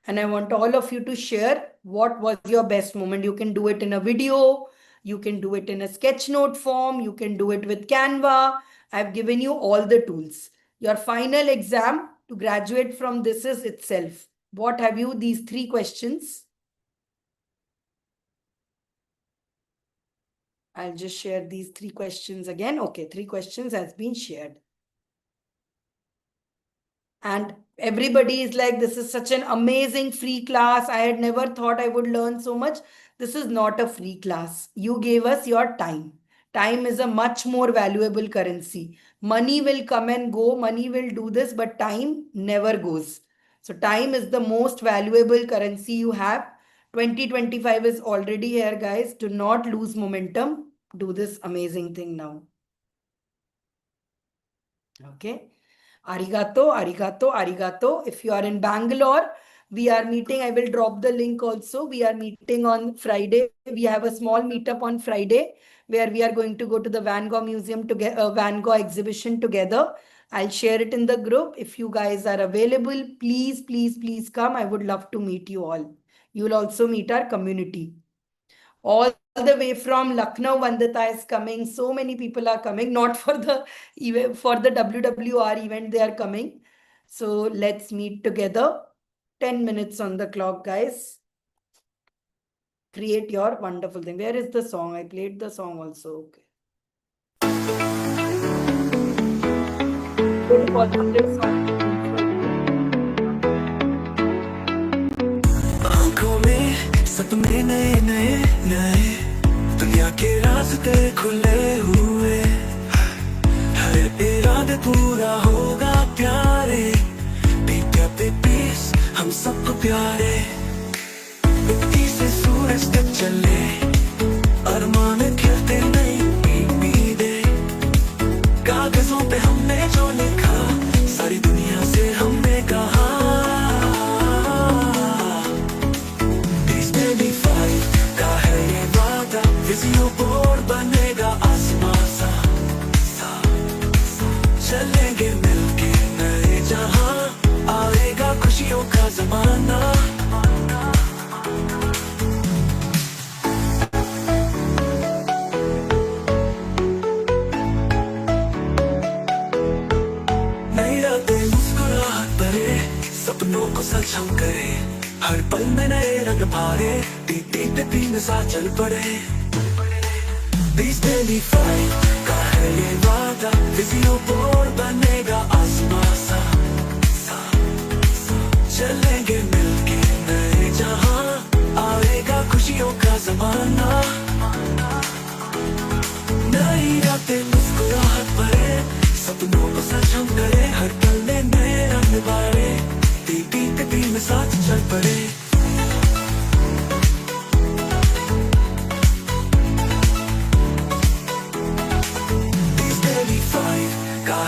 And I want all of you to share what was your best moment. You can do it in a video. You can do it in a sketch note form. You can do it with Canva. I've given you all the tools. Your final exam to graduate from this is itself. What have you? These 3 questions. I'll just share these 3 questions again. Okay, 3 questions has been shared. And everybody is like, this is such an amazing free class. I had never thought I would learn so much. This is not a free class. You gave us your time. Time is a much more valuable currency. Money will come and go, money will do this, but time never goes. So, time is the most valuable currency you have. 2025 is already here, guys. Do not lose momentum. Do this amazing thing now. Okay. Arigato, arigato, arigato. If you are in Bangalore, we are meeting. I will drop the link also. We are meeting on Friday. We have a small meetup on Friday where we are going to go to the Van Gogh Museum to get a Van Gogh exhibition together. I'll share it in the group. If you guys are available, please, please, please come. I would love to meet you all. You will also meet our community. All the way from Lucknow, Vandita is coming. So many people are coming, not for the event, for the WWR event, they are coming. So let's meet together. 10 minutes on the clock, guys. Create your wonderful thing. Where is the song? I played the song also. Okay. Good positive song for you. आंखों में सपने नए नए नए दुनिया के रास्ते खुले हुए हर इरादे पूरा होगा प्यारे पीपे पे पीस हम सबको प्यारे मिट्टी से सूरज तक चले अरमान खिलते नई उम्मीदें कागजों पे हमने जो लिखा सारी दुनिया से हमने कहा विजियो बोर्ड बनेगा आसमां सा चलेंगे मिलके नए जहां आएगा खुशियों का जमाना नई रातें मुस्कुराहट भरे सपनों को सच हम करे हर पल में नए रंग भरे टीटी पे पीने सा चल पड़े These daily fight का है ये वादा विजियो बोर्ड बनेगा आसमां सा चलेंगे मिलके नए जहां आएगा खुशियों का जमाना नई रातें मुस्कुराहट भरे सपनों को सच हम करे हर पल में नए रंग भरे टीटी पे भी में साथ चल पड़े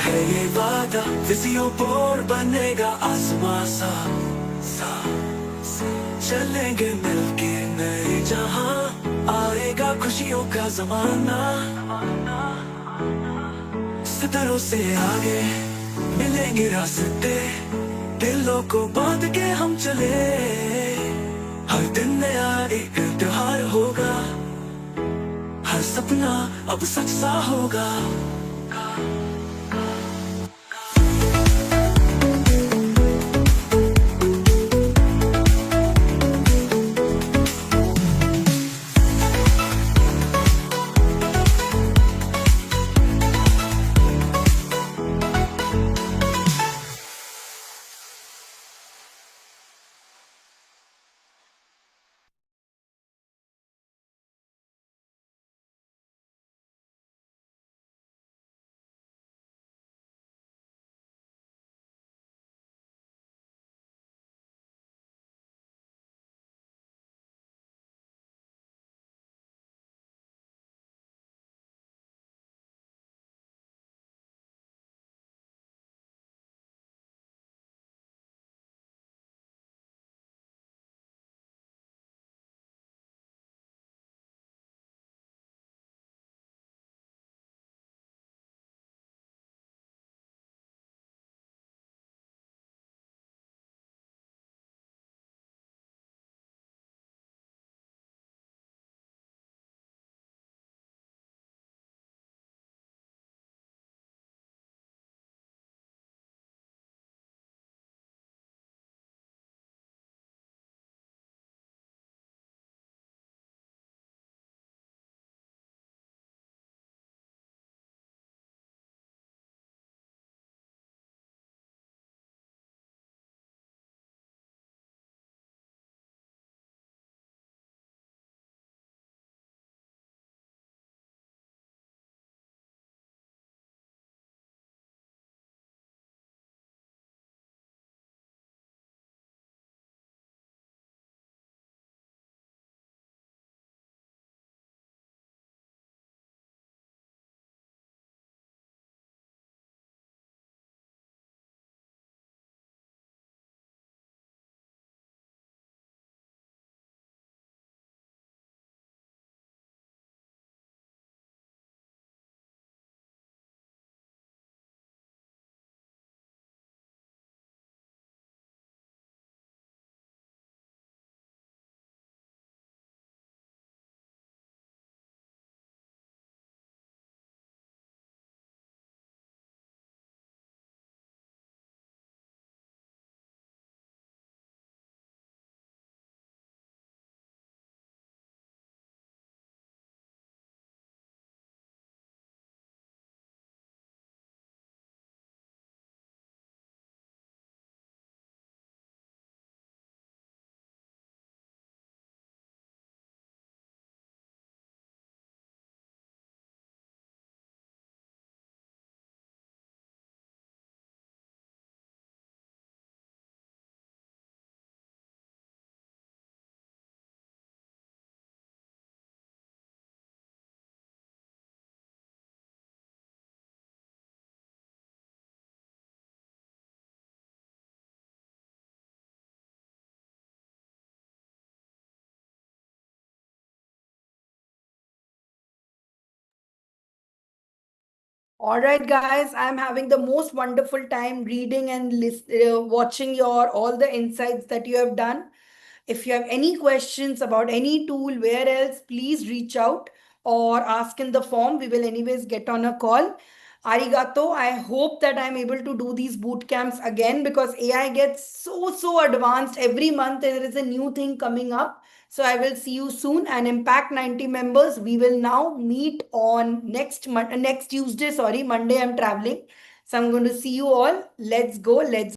ये वादा विजियो बोर्ड बनेगा आसमां सा चलेंगे मिलके नए जहां आएगा खुशियों का जमाना सितारों से आगे मिलेंगे रास्ते दिलों को बांध के हम चले हर दिन नया एक त्योहार होगा हर सपना अब सच सा होगा All right, guys, I'm having the most wonderful time reading and watching your all the insights that you have done. If you have any questions about any tool, where else, please reach out or ask in the form. We will anyways get on a call. Arigato. I hope that I'm able to do these boot camps again because AI gets so advanced. Every month there is a new thing coming up. So I will see you soon. And Impact 90 members, we will now meet on next Tuesday. Sorry, Monday I'm traveling. So I'm going to see you all. Let's go. Let's